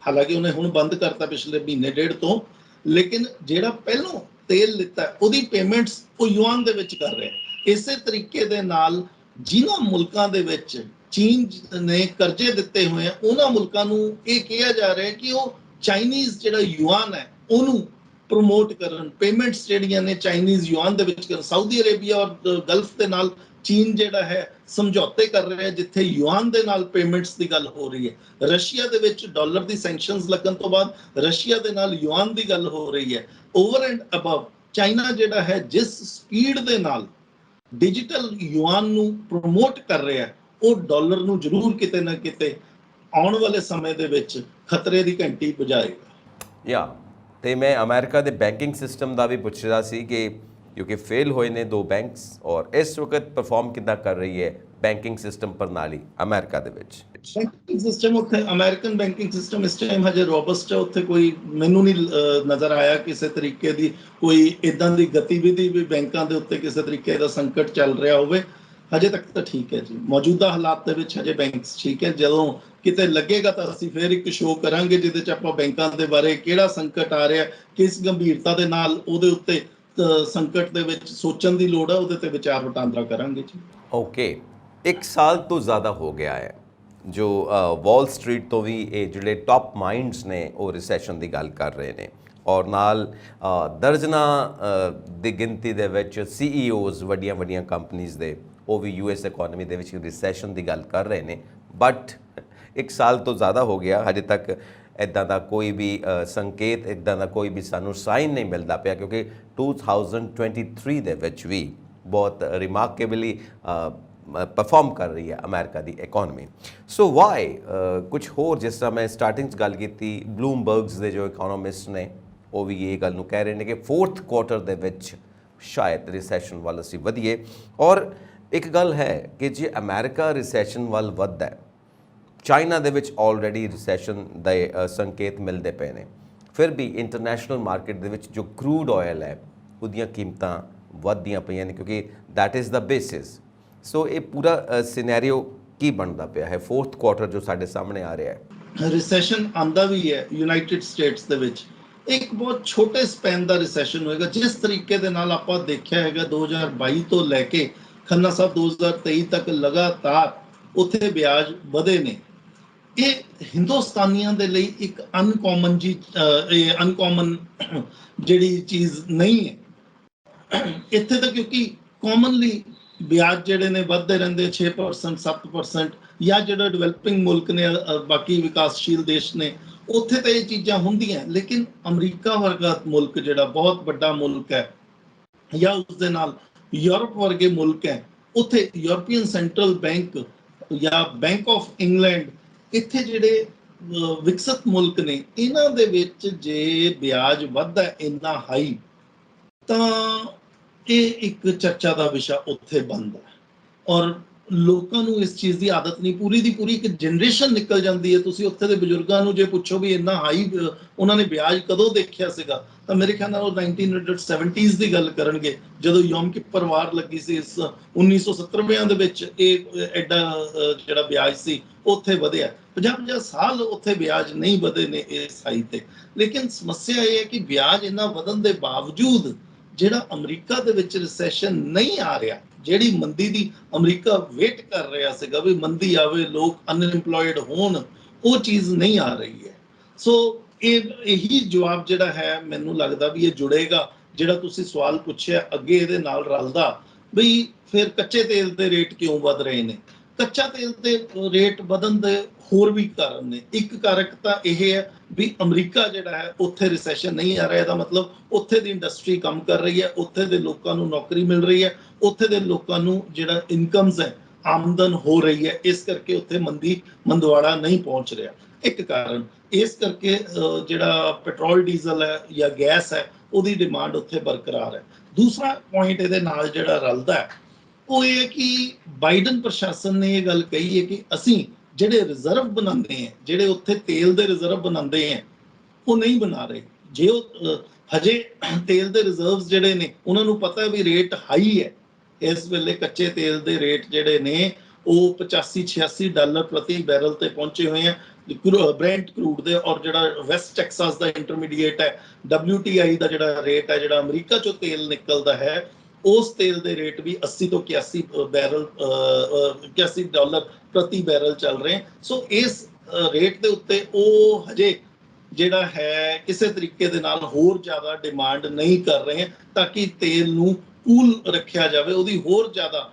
ਹਾਲਾਂਕਿ ਉਹਨੇ ਹੁਣ ਬੰਦ ਕਰਤਾ ਪਿਛਲੇ ਮਹੀਨੇ ਡੇਢ ਤੋਂ, ਲੇਕਿਨ ਜਿਹੜਾ ਪਹਿਲੋਂ ਤੇਲ ਲਿੱਤਾ ਉਹਦੀ ਪੇਮੈਂਟਸ ਉਹ ਯੂਆਨ ਦੇ ਵਿੱਚ ਕਰ ਰਿਹਾ। ਇਸੇ ਤਰੀਕੇ ਦੇ ਨਾਲ ਜਿਨ੍ਹਾਂ ਮੁਲਕਾਂ ਦੇ ਵਿੱਚ ਚੀਨ ਨੇ ਕਰਜ਼ੇ ਦਿੱਤੇ ਹੋਏ ਆ, ਉਹਨਾਂ ਮੁਲਕਾਂ ਨੂੰ ਇਹ ਕਿਹਾ ਜਾ ਰਿਹਾ ਕਿ ਉਹ ਚਾਈਨੀਜ਼ ਜਿਹੜਾ ਯੂਆਨ ਹੈ ਉਹਨੂੰ ਪ੍ਰਮੋਟ ਕਰਨ, ਪੇਮੈਂਟਸ ਜਿਹੜੀਆਂ ਨੇ ਚਾਈਨੀਜ਼ ਯੂਆਨ ਦੇ ਵਿੱਚ ਕਰਨ। ਸਾਊਦੀ ਅਰੇਬੀਆ ਔਰ ਗਲਫ ਦੇ ਨਾਲ ਚੀਨ ਜਿਹੜਾ ਹੈ ਸਮਝੌਤੇ ਕਰ ਰਿਹਾ ਜਿੱਥੇ ਯੂਆਨ ਦੇ ਨਾਲ ਪੇਮੈਂਟਸ ਦੀ ਗੱਲ ਹੋ ਰਹੀ ਹੈ। ਰਸ਼ੀਆ ਦੇ ਵਿੱਚ ਡਾਲਰ ਦੀ ਸੈਂਕਸ਼ਨਸ ਲੱਗਣ ਤੋਂ ਬਾਅਦ ਰਸ਼ੀਆ ਦੇ ਨਾਲ ਯੂਆਨ ਦੀ ਗੱਲ ਹੋ ਰਹੀ ਹੈ। ਓਵਰ ਐਂਡ ਅਬਵ ਚਾਈਨਾ ਜਿਹੜਾ ਹੈ ਜਿਸ ਸਪੀਡ ਦੇ ਨਾਲ ਡਿਜੀਟਲ ਯੂਆਨ ਨੂੰ ਪ੍ਰਮੋਟ ਕਰ ਰਿਹਾ ਹੈ, ਉਹ ਡਾਲਰ ਨੂੰ ਜ਼ਰੂਰ ਕਿਤੇ ਨਾ ਕਿਤੇ ਆਉਣ ਵਾਲੇ ਸਮੇਂ ਦੇ ਵਿੱਚ ਖਤਰੇ ਦੀ ਘੰਟੀ ਵਜਾਏਗਾ। ਤੇ ਮੈਂ ਅਮਰੀਕਾ ਦੇ ਬੈਂਕਿੰਗ ਸਿਸਟਮ ਦਾ ਵੀ ਪੁੱਛ ਰਿਹਾ ਸੀ ਕਿ ਕਿਉਂਕਿ ਫੇਲ ਹੋਏ ਨੇ 2 ਬੈਂਕਸ, ਔਰ ਇਸ ਵਕਤ ਪਰਫਾਰਮ ਕਿੱਦਾਂ ਕਰ ਰਹੀ ਹੈ ਬੈਂਕਿੰਗ ਸਿਸਟਮ ਪ੍ਰਣਾਲੀ ਅਮਰੀਕਾ ਦੇ ਵਿੱਚ। ਬੈਂਕਿੰਗ ਸਿਸਟਮ ਉੱਥੇ ਅਮਰੀਕਨ ਬੈਂਕਿੰਗ ਸਿਸਟਮ ਇਸ ਟਾਈਮ ਹਜੇ ਰੋਬਸਟ ਹੈ। ਉੱਥੇ ਕੋਈ ਮੈਨੂੰ ਨਹੀਂ ਨਜ਼ਰ ਆਇਆ ਕਿਸੇ ਤਰੀਕੇ ਦੀ ਕੋਈ ਇਦਾਂ ਦੀ ਗਤੀਵਿਧੀ ਵੀ ਬੈਂਕਾਂ ਦੇ ਉੱਤੇ ਕਿਸੇ ਤਰੀਕੇ ਦਾ ਸੰਕਟ ਚੱਲ ਰਿਹਾ ਹੋਵੇ। ਹਜੇ ਤੱਕ ਤਾਂ ਠੀਕ ਹੈ ਜੀ, ਮੌਜੂਦਾ ਹਾਲਾਤ ਦੇ ਵਿੱਚ ਹਜੇ ਬੈਂਕਸ ਠੀਕ ਹੈ। ਜਦੋਂ ਕਿਤੇ ਲੱਗੇਗਾ ਤਾਂ ਅਸੀਂ ਫਿਰ ਇੱਕ ਸ਼ੋਅ ਕਰਾਂਗੇ ਜਿਹਦੇ 'ਚ ਆਪਾਂ ਬੈਂਕਾਂ ਦੇ ਬਾਰੇ, ਕਿਹੜਾ ਸੰਕਟ ਆ ਰਿਹਾ, ਕਿਸ ਗੰਭੀਰਤਾ ਦੇ ਨਾਲ ਉਹਦੇ ਉੱਤੇ ਸੰਕਟ ਦੇ ਵਿੱਚ ਸੋਚਣ ਦੀ ਲੋੜ ਹੈ, ਉਹਦੇ ਤੇ ਵਿਚਾਰ ਵਟਾਂਦਰਾ ਕਰਾਂਗੇ ਜੀ। ਓਕੇ, 1 ਸਾਲ ਤੋਂ ਜ਼ਿਆਦਾ ਹੋ ਗਿਆ ਹੈ ਜੋ ਵਾਲ ਸਟਰੀਟ ਤੋਂ ਵੀ ਇਹ ਜਿਹੜੇ ਟੌਪ ਮਾਈਂਡਸ ਨੇ ਉਹ ਰਿਸੈਸ਼ਨ ਦੀ ਗੱਲ ਕਰ ਰਹੇ ਨੇ, ਔਰ ਨਾਲ ਦਰਜਨਾਂ ਦੀ ਗਿਣਤੀ ਦੇ ਵਿੱਚ ਸੀਈਓਜ਼ ਵੱਡੀਆਂ ਕੰਪਨੀਆਂ ਦੇ ਉਹ ਵੀ ਯੂਐਸ ਇਕੋਨਮੀ ਦੇ ਵਿੱਚ ਰਿਸੈਸ਼ਨ ਦੀ ਗੱਲ ਕਰ ਰਹੇ ਨੇ। ਬਟ 1 ਸਾਲ ਤੋਂ ਜ਼ਿਆਦਾ ਹੋ ਗਿਆ, ਹਜੇ ਤੱਕ ਇੱਦਾਂ ਦਾ ਕੋਈ ਵੀ ਸੰਕੇਤ, ਇੱਦਾਂ ਦਾ ਕੋਈ ਵੀ ਸਾਨੂੰ ਸਾਈਨ ਨਹੀਂ ਮਿਲਦਾ ਪਿਆ, ਕਿਉਂਕਿ 2023 ਦੇ ਵਿੱਚ ਵੀ ਬਹੁਤ ਰਿਮਾਰਕੇਬਲੀ ਪਰਫਾਰਮ ਕਰ ਰਹੀ ਹੈ ਅਮਰੀਕਾ ਦੀ ਇਕੋਨਮੀ। ਸੋ ਵਾਈ ਕੁਝ ਹੋਰ, ਜਿਸ ਤਰ੍ਹਾਂ ਮੈਂ ਸਟਾਰਟਿੰਗ 'ਚ ਗੱਲ ਕੀਤੀ, ਬਲੂਮਬਰਗਸ ਦੇ ਜੋ ਇਕੋਨੋਮਿਸਟ ਨੇ ਉਹ ਵੀ ਇਹ ਗੱਲ ਨੂੰ ਕਹਿ ਰਹੇ ਨੇ ਕਿ 4th ਕੁਆਰਟਰ ਦੇ ਵਿੱਚ ਸ਼ਾਇਦ ਰਿਸੈਸ਼ਨ ਵੱਲ ਅਸੀਂ ਵਧੀਏ। ਔਰ ਇੱਕ ਗੱਲ ਹੈ ਕਿ ਜੇ ਅਮਰੀਕਾ ਰਿਸੈਸ਼ਨ ਵੱਲ ਵੱਧਦਾ ਹੈ, ਚਾਈਨਾ ਦੇ ਵਿੱਚ ਆਲਰੇਡੀ ਰਿਸੈਸ਼ਨ ਦੇ ਸੰਕੇਤ ਮਿਲਦੇ ਪਏ ਨੇ, ਫਿਰ ਵੀ ਇੰਟਰਨੈਸ਼ਨਲ ਮਾਰਕੀਟ ਦੇ ਵਿੱਚ ਜੋ ਕਰੂਡ ਆਇਲ ਹੈ ਉਹਦੀਆਂ ਕੀਮਤਾਂ ਵੱਧਦੀਆਂ ਪਈਆਂ ਨੇ, ਕਿਉਂਕਿ ਦੈਟ ਇਜ਼ ਦਾ ਬੇਸਿਸ। ਸੋ ਇਹ ਪੂਰਾ ਸਿਨੈਰੀਓ ਕੀ ਬਣਦਾ ਪਿਆ ਹੈ 4th ਕੁਆਰਟਰ ਜੋ ਸਾਡੇ ਸਾਹਮਣੇ ਆ ਰਿਹਾ ਹੈ? ਰਿਸੈਸ਼ਨ ਆਂਦਾ ਵੀ ਹੈ ਯੂਨਾਈਟਿਡ ਸਟੇਟਸ ਦੇ ਵਿੱਚ, ਇੱਕ ਬਹੁਤ ਛੋਟੇ ਸਪੈਨ ਦਾ ਰਿਸੈਸ਼ਨ ਹੋਏਗਾ। ਜਿਸ ਤਰੀਕੇ ਦੇ ਨਾਲ ਆਪਾਂ ਦੇਖਿਆ ਹੈਗਾ 2022 ਤੋਂ ਲੈ ਕੇ ਖੰਨਾ ਸਾਹਿਬ 2023 ਤੱਕ ਲਗਾਤਾਰ ਉੱਥੇ ਵਿਆਜ ਵਧੇ ਨੇ, ਇਹ ਹਿੰਦੁਸਤਾਨੀਆਂ ਦੇ ਲਈ ਇੱਕ ਅਨਕਾਮਨ ਜਿਹੜੀ ਚੀਜ਼ ਨਹੀਂ ਹੈ ਇੱਥੇ ਤਾਂ, ਕਿਉਂਕਿ ਕਾਮਨਲੀ ਵਿਆਜ ਜਿਹੜੇ ਨੇ ਵੱਧਦੇ ਰਹਿੰਦੇ 6% 7%, ਜਾਂ ਜਿਹੜਾ ਡਿਵੈਲਪਿੰਗ ਮੁਲਕ ਨੇ ਬਾਕੀ ਵਿਕਾਸਸ਼ੀਲ ਦੇਸ਼ ਨੇ ਉੱਥੇ ਤਾਂ ਇਹ ਚੀਜ਼ਾਂ ਹੁੰਦੀਆਂ। ਲੇਕਿਨ ਅਮਰੀਕਾ ਵਰਗਾ ਮੁਲਕ ਜਿਹੜਾ ਬਹੁਤ ਵੱਡਾ ਮੁਲਕ ਹੈ, ਜਾਂ ਉਸਦੇ ਨਾਲ ਯੂਰਪ ਵਰਗੇ ਮੁਲਕ ਹੈ, ਉੱਥੇ ਯੂਰਪੀਅਨ ਸੈਂਟਰਲ ਬੈਂਕ ਜਾਂ ਬੈਂਕ ਆਫ ਇੰਗਲੈਂਡ, ਇੱਥੇ ਜਿਹੜੇ ਵਿਕਸਿਤ ਮੁਲਕ ਨੇ ਇਹਨਾਂ ਦੇ ਵਿੱਚ ਜੇ ਵਿਆਜ ਵੱਧਦਾ ਇੰਨਾ ਹਾਈ, ਤਾਂ ਇਹ ਇੱਕ ਚਰਚਾ ਦਾ ਵਿਸ਼ਾ ਉੱਥੇ ਬਣਦਾ ਹੈ। ਔਰ ਲੋਕਾਂ ਨੂੰ ਇਸ ਚੀਜ਼ ਦੀ ਆਦਤ ਨਹੀਂ, ਪੂਰੀ ਦੀ ਪੂਰੀ ਇੱਕ ਜਨਰੇਸ਼ਨ ਨਿਕਲ ਜਾਂਦੀ ਹੈ। ਤੁਸੀਂ ਉੱਥੇ ਦੇ ਬਜ਼ੁਰਗਾਂ ਨੂੰ ਜੇ ਪੁੱਛੋ ਵੀ ਇੰਨਾ ਹਾਈ ਉਹਨਾਂ ਨੇ ਵਿਆਜ ਕਦੋਂ ਦੇਖਿਆ ਸੀਗਾ, ਤਾਂ ਮੇਰੇ ਖਿਆਲ ਨਾਲ ਉਹ 1970s ਦੀ ਗੱਲ ਕਰਨਗੇ, ਜਦੋਂ ਯੋਮ ਕਿੱਪਰ ਵਾਰ ਲੱਗੀ ਸੀ। 1970 ਦੇ ਵਿੱਚ ਇਹ ਐਡਾ ਜਿਹੜਾ ਵਿਆਜ ਸੀ ਉੱਥੇ ਵਧਿਆ। 50 ਸਾਲ ਉੱਥੇ ਵਿਆਜ ਨਹੀਂ ਵਧੇ ਨੇ ਇਸ ਹਾਈ ਤੇ। ਲੇਕਿਨ ਸਮੱਸਿਆ ਇਹ ਹੈ ਕਿ ਵਿਆਜ ਇੰਨਾ ਵਧਣ ਦੇ ਬਾਵਜੂਦ ਜਿਹੜਾ ਅਮਰੀਕਾ ਦੇ ਵਿੱਚ ਰਿਸੈਸ਼ਨ ਨਹੀਂ ਆ ਰਿਹਾ, ਜਿਹੜੀ ਮੰਦੀ ਦੀ ਅਮਰੀਕਾ ਵੇਟ ਕਰ ਰਿਹਾ ਸੀਗਾ ਵੀ ਮੰਦੀ ਆਵੇ, ਲੋਕ ਅਨਇੰਪਲੋਇਡ ਹੋਣ, ਉਹ ਚੀਜ਼ ਨਹੀਂ ਆ ਰਹੀ ਹੈ। ਸੋ ਇਹੀ ਜਵਾਬ ਜਿਹੜਾ ਹੈ ਮੈਨੂੰ ਲੱਗਦਾ ਵੀ ਇਹ ਜੁੜੇਗਾ, ਜਿਹੜਾ ਤੁਸੀਂ ਸਵਾਲ ਪੁੱਛਿਆ ਅੱਗੇ ਇਹਦੇ ਨਾਲ ਰਲਦਾ ਬਈ ਫਿਰ ਕੱਚੇ ਤੇਲ ਦੇ ਰੇਟ ਕਿਉਂ ਵੱਧ ਰਹੇ ਨੇ। ਕੱਚਾ ਤੇਲ ਦੇ ਰੇਟ ਵਧਣ ਦੇ ਹੋਰ ਵੀ ਕਾਰਨ ਨੇ। ਇੱਕ ਕਾਰਕ ਤਾਂ ਇਹ ਹੈ ਵੀ ਅਮਰੀਕਾ ਜਿਹੜਾ ਹੈ ਉੱਥੇ ਰਿਸੈਸ਼ਨ ਨਹੀਂ ਆ ਰਿਹਾ, ਇਹਦਾ ਮਤਲਬ ਉੱਥੇ ਦੀ ਇੰਡਸਟਰੀ ਕੰਮ ਕਰ ਰਹੀ ਹੈ, ਉੱਥੇ ਦੇ ਲੋਕਾਂ ਨੂੰ ਨੌਕਰੀ ਮਿਲ ਰਹੀ ਹੈ, ਉੱਥੇ ਦੇ ਲੋਕਾਂ ਨੂੰ ਜਿਹੜਾ ਇਨਕਮਸ ਹੈ, ਆਮਦਨ ਹੋ ਰਹੀ ਹੈ, ਇਸ ਕਰਕੇ ਉੱਥੇ ਮੰਦਵਾੜਾ ਨਹੀਂ ਪਹੁੰਚ ਰਿਹਾ। ਇੱਕ ਕਾਰਨ ਇਸ ਕਰਕੇ ਜਿਹੜਾ ਪੈਟਰੋਲ ਡੀਜ਼ਲ ਹੈ ਜਾਂ ਗੈਸ ਹੈ ਉਹਦੀ ਡਿਮਾਂਡ ਉੱਥੇ ਬਰਕਰਾਰ ਹੈ। ਦੂਸਰਾ ਪੁਆਇੰਟ ਇਹਦੇ ਨਾਲ ਜਿਹੜਾ ਰਲਦਾ ਹੈ ਉਹ ਇਹ ਕਿ ਬਾਈਡਨ ਪ੍ਰਸ਼ਾਸਨ ਨੇ ਇਹ ਗੱਲ ਕਹੀ ਹੈ ਕਿ ਅਸੀਂ ਜਿਹੜੇ ਰਿਜ਼ਰਵ ਬਣਾਉਂਦੇ ਆ, ਜਿਹੜੇ ਉੱਥੇ ਤੇਲ ਦੇ ਰਿਜ਼ਰਵ ਬਣਾਉਂਦੇ ਆ, ਉਹ ਨਹੀਂ ਬਣਾ ਰਹੇ। ਜੇ ਉਹ ਹਜੇ ਤੇਲ ਦੇ ਰਿਜ਼ਰਵਸ ਜਿਹੜੇ ਨੇ ਉਹਨਾਂ ਨੂੰ ਪਤਾ ਵੀ ਰੇਟ ਹਾਈ ਹੈ, ਇਸ ਵੇਲੇ ਕੱਚੇ ਤੇਲ ਦੇ ਰੇਟ ਜਿਹੜੇ ਨੇ ਉਹ $85-86 ਪ੍ਰਤੀ ਬੈਰਲ ਤੇ ਪਹੁੰਚੇ ਹੋਏ ਆ ਬ੍ਰੈਂਟ ਕਰੂਡ ਦੇ। ਔਰ ਜਿਹੜਾ ਵੈਸਟ ਟੈਕਸਾਸ ਦਾ ਇੰਟਰਮੀਡੀਏਟ ਹੈ, WTI ਦਾ ਜਿਹੜਾ ਰੇਟ ਹੈ, ਜਿਹੜਾ ਅਮਰੀਕਾ ਚੋਂ ਤੇਲ ਨਿਕਲਦਾ ਹੈ, ਉਸ ਤੇਲ ਦੇ ਰੇਟ ਵੀ 80 ਤੋਂ 81 ਡਾਲਰ ਪ੍ਰਤੀ ਬੈਰਲ ਚੱਲ ਰਹੇ। ਸੋ ਇਸ ਰੇਟ ਦੇ ਉੱਤੇ ਉਹ ਹਜੇ ਜਿਹੜਾ ਹੈ ਕਿਸੇ ਤਰੀਕੇ ਦੇ ਨਾਲ ਹੋਰ ਜ਼ਿਆਦਾ ਡਿਮਾਂਡ ਨਹੀਂ ਕਰ ਰਹੇ ਤਾਂ ਕਿ ਤੇਲ ਨੂੰ ਕੂਲ ਰੱਖਿਆ ਜਾਵੇ, ਉਹਦੀ ਹੋਰ ਜ਼ਿਆਦਾ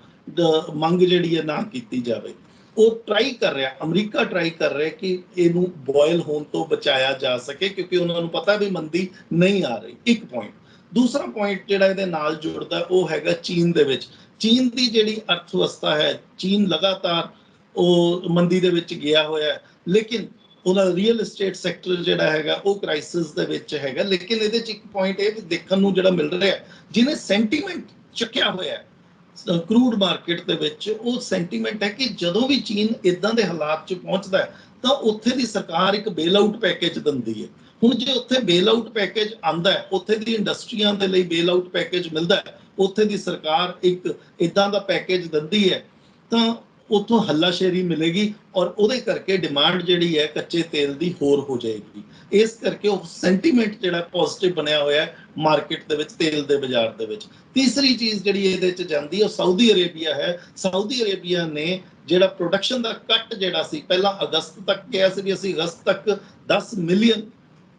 ਮੰਗ ਜਿਹੜੀ ਹੈ ਨਾ ਕੀਤੀ ਜਾਵੇ। ਉਹ ਟਰਾਈ ਕਰ ਰਿਹਾ, ਅਮਰੀਕਾ ਟਰਾਈ ਕਰ ਰਿਹਾ ਕਿ ਇਹਨੂੰ ਬੋਇਲ ਹੋਣ ਤੋਂ ਬਚਾਇਆ ਜਾ ਸਕੇ, ਕਿਉਂਕਿ ਉਹਨਾਂ ਨੂੰ ਪਤਾ ਵੀ ਮੰਦੀ ਨਹੀਂ ਆ ਰਹੀ। ਇੱਕ ਪੁਆਇੰਟ। ਦੂਸਰਾ ਪੁਆਇੰਟ ਜਿਹੜਾ ਇਹਦੇ ਨਾਲ ਜੁੜਦਾ ਉਹ ਹੈਗਾ ਚੀਨ ਦੇ ਵਿੱਚ। ਚੀਨ ਦੀ ਜਿਹੜੀ ਅਰਥ ਵਿਵਸਥਾ ਹੈ, ਚੀਨ ਲਗਾਤਾਰ ਉਹ ਮੰਦੀ ਦੇ ਵਿੱਚ ਗਿਆ ਹੋਇਆ ਹੈ, ਲੇਕਿਨ ਉਹਦਾ ਰੀਅਲ ਏਸਟੇਟ ਸੈਕਟਰ ਜਿਹੜਾ ਹੈਗਾ ਉਹ ਕ੍ਰਾਈਸਿਸ ਦੇ ਵਿੱਚ ਹੈਗਾ। ਲੇਕਿਨ ਇਹਦੇ 'ਚ ਇੱਕ ਪੁਆਇੰਟ ਇਹ ਵੀ ਦੇਖਣ ਨੂੰ ਜਿਹੜਾ ਮਿਲ ਰਿਹਾ, ਜਿਹਨੇ ਸੈਂਟੀਮੈਂਟ ਚੱਕਿਆ ਹੋਇਆ ਕਰੂਡ ਮਾਰਕੀਟ ਦੇ ਵਿੱਚ, ਉਹ ਸੈਂਟੀਮੈਂਟ ਹੈ ਕਿ ਜਦੋਂ ਵੀ ਚੀਨ ਇਦਾਂ ਦੇ ਹਾਲਾਤ 'ਚ ਪਹੁੰਚਦਾ ਹੈ ਤਾਂ ਉੱਥੇ ਦੀ ਸਰਕਾਰ ਇੱਕ ਬੇਲ ਆਊਟ ਪੈਕੇਜ ਦਿੰਦੀ ਹੈ। ਹੁਣ ਜੇ ਉੱਥੇ ਬੇਲ ਆਊਟ ਪੈਕੇਜ ਆਂਦਾ ਹੈ, ਉੱਥੇ ਦੀ ਇੰਡਸਟਰੀਆਂ ਦੇ ਲਈ ਬੇਲ ਆਊਟ ਪੈਕੇਜ ਮਿਲਦਾ ਹੈ, ਉੱਥੇ ਦੀ ਸਰਕਾਰ ਇੱਕ ਇਦਾਂ ਦਾ ਪੈਕੇਜ ਦਿੰਦੀ ਹੈ, ਤਾਂ ਉੱਥੋਂ ਹੱਲਾਸ਼ੇਰੀ ਮਿਲੇਗੀ ਔਰ ਉਹਦੇ ਕਰਕੇ ਡਿਮਾਂਡ ਜਿਹੜੀ ਹੈ ਕੱਚੇ ਤੇਲ ਦੀ ਹੋਰ ਹੋ ਜਾਏਗੀ। ਇਸ ਕਰਕੇ ਉਹ ਸੈਂਟੀਮੈਂਟ ਜਿਹੜਾ ਪੋਜ਼ਿਟਿਵ ਬਣਿਆ ਹੋਇਆ ਹੈ ਮਾਰਕੀਟ ਦੇ ਵਿੱਚ, ਤੇਲ ਦੇ ਬਾਜ਼ਾਰ ਦੇ ਵਿੱਚ। ਤੀਸਰੀ ਚੀਜ਼ ਜਿਹੜੀ ਇਹਦੇ 'ਚ ਜਾਂਦੀ ਹੈ ਉਹ ਸਾਊਦੀ ਅਰੇਬੀਆ ਹੈ। ਸਾਊਦੀ ਅਰੇਬੀਆ ਨੇ ਜਿਹੜਾ ਪ੍ਰੋਡਕਸ਼ਨ ਦਾ ਕੱਟ ਜਿਹੜਾ ਸੀ, ਪਹਿਲਾਂ ਅਗਸਤ ਤੱਕ ਕਿਹਾ ਸੀ ਵੀ ਅਸੀਂ ਅਗਸਤ ਤੱਕ 10 ਮਿਲੀਅਨ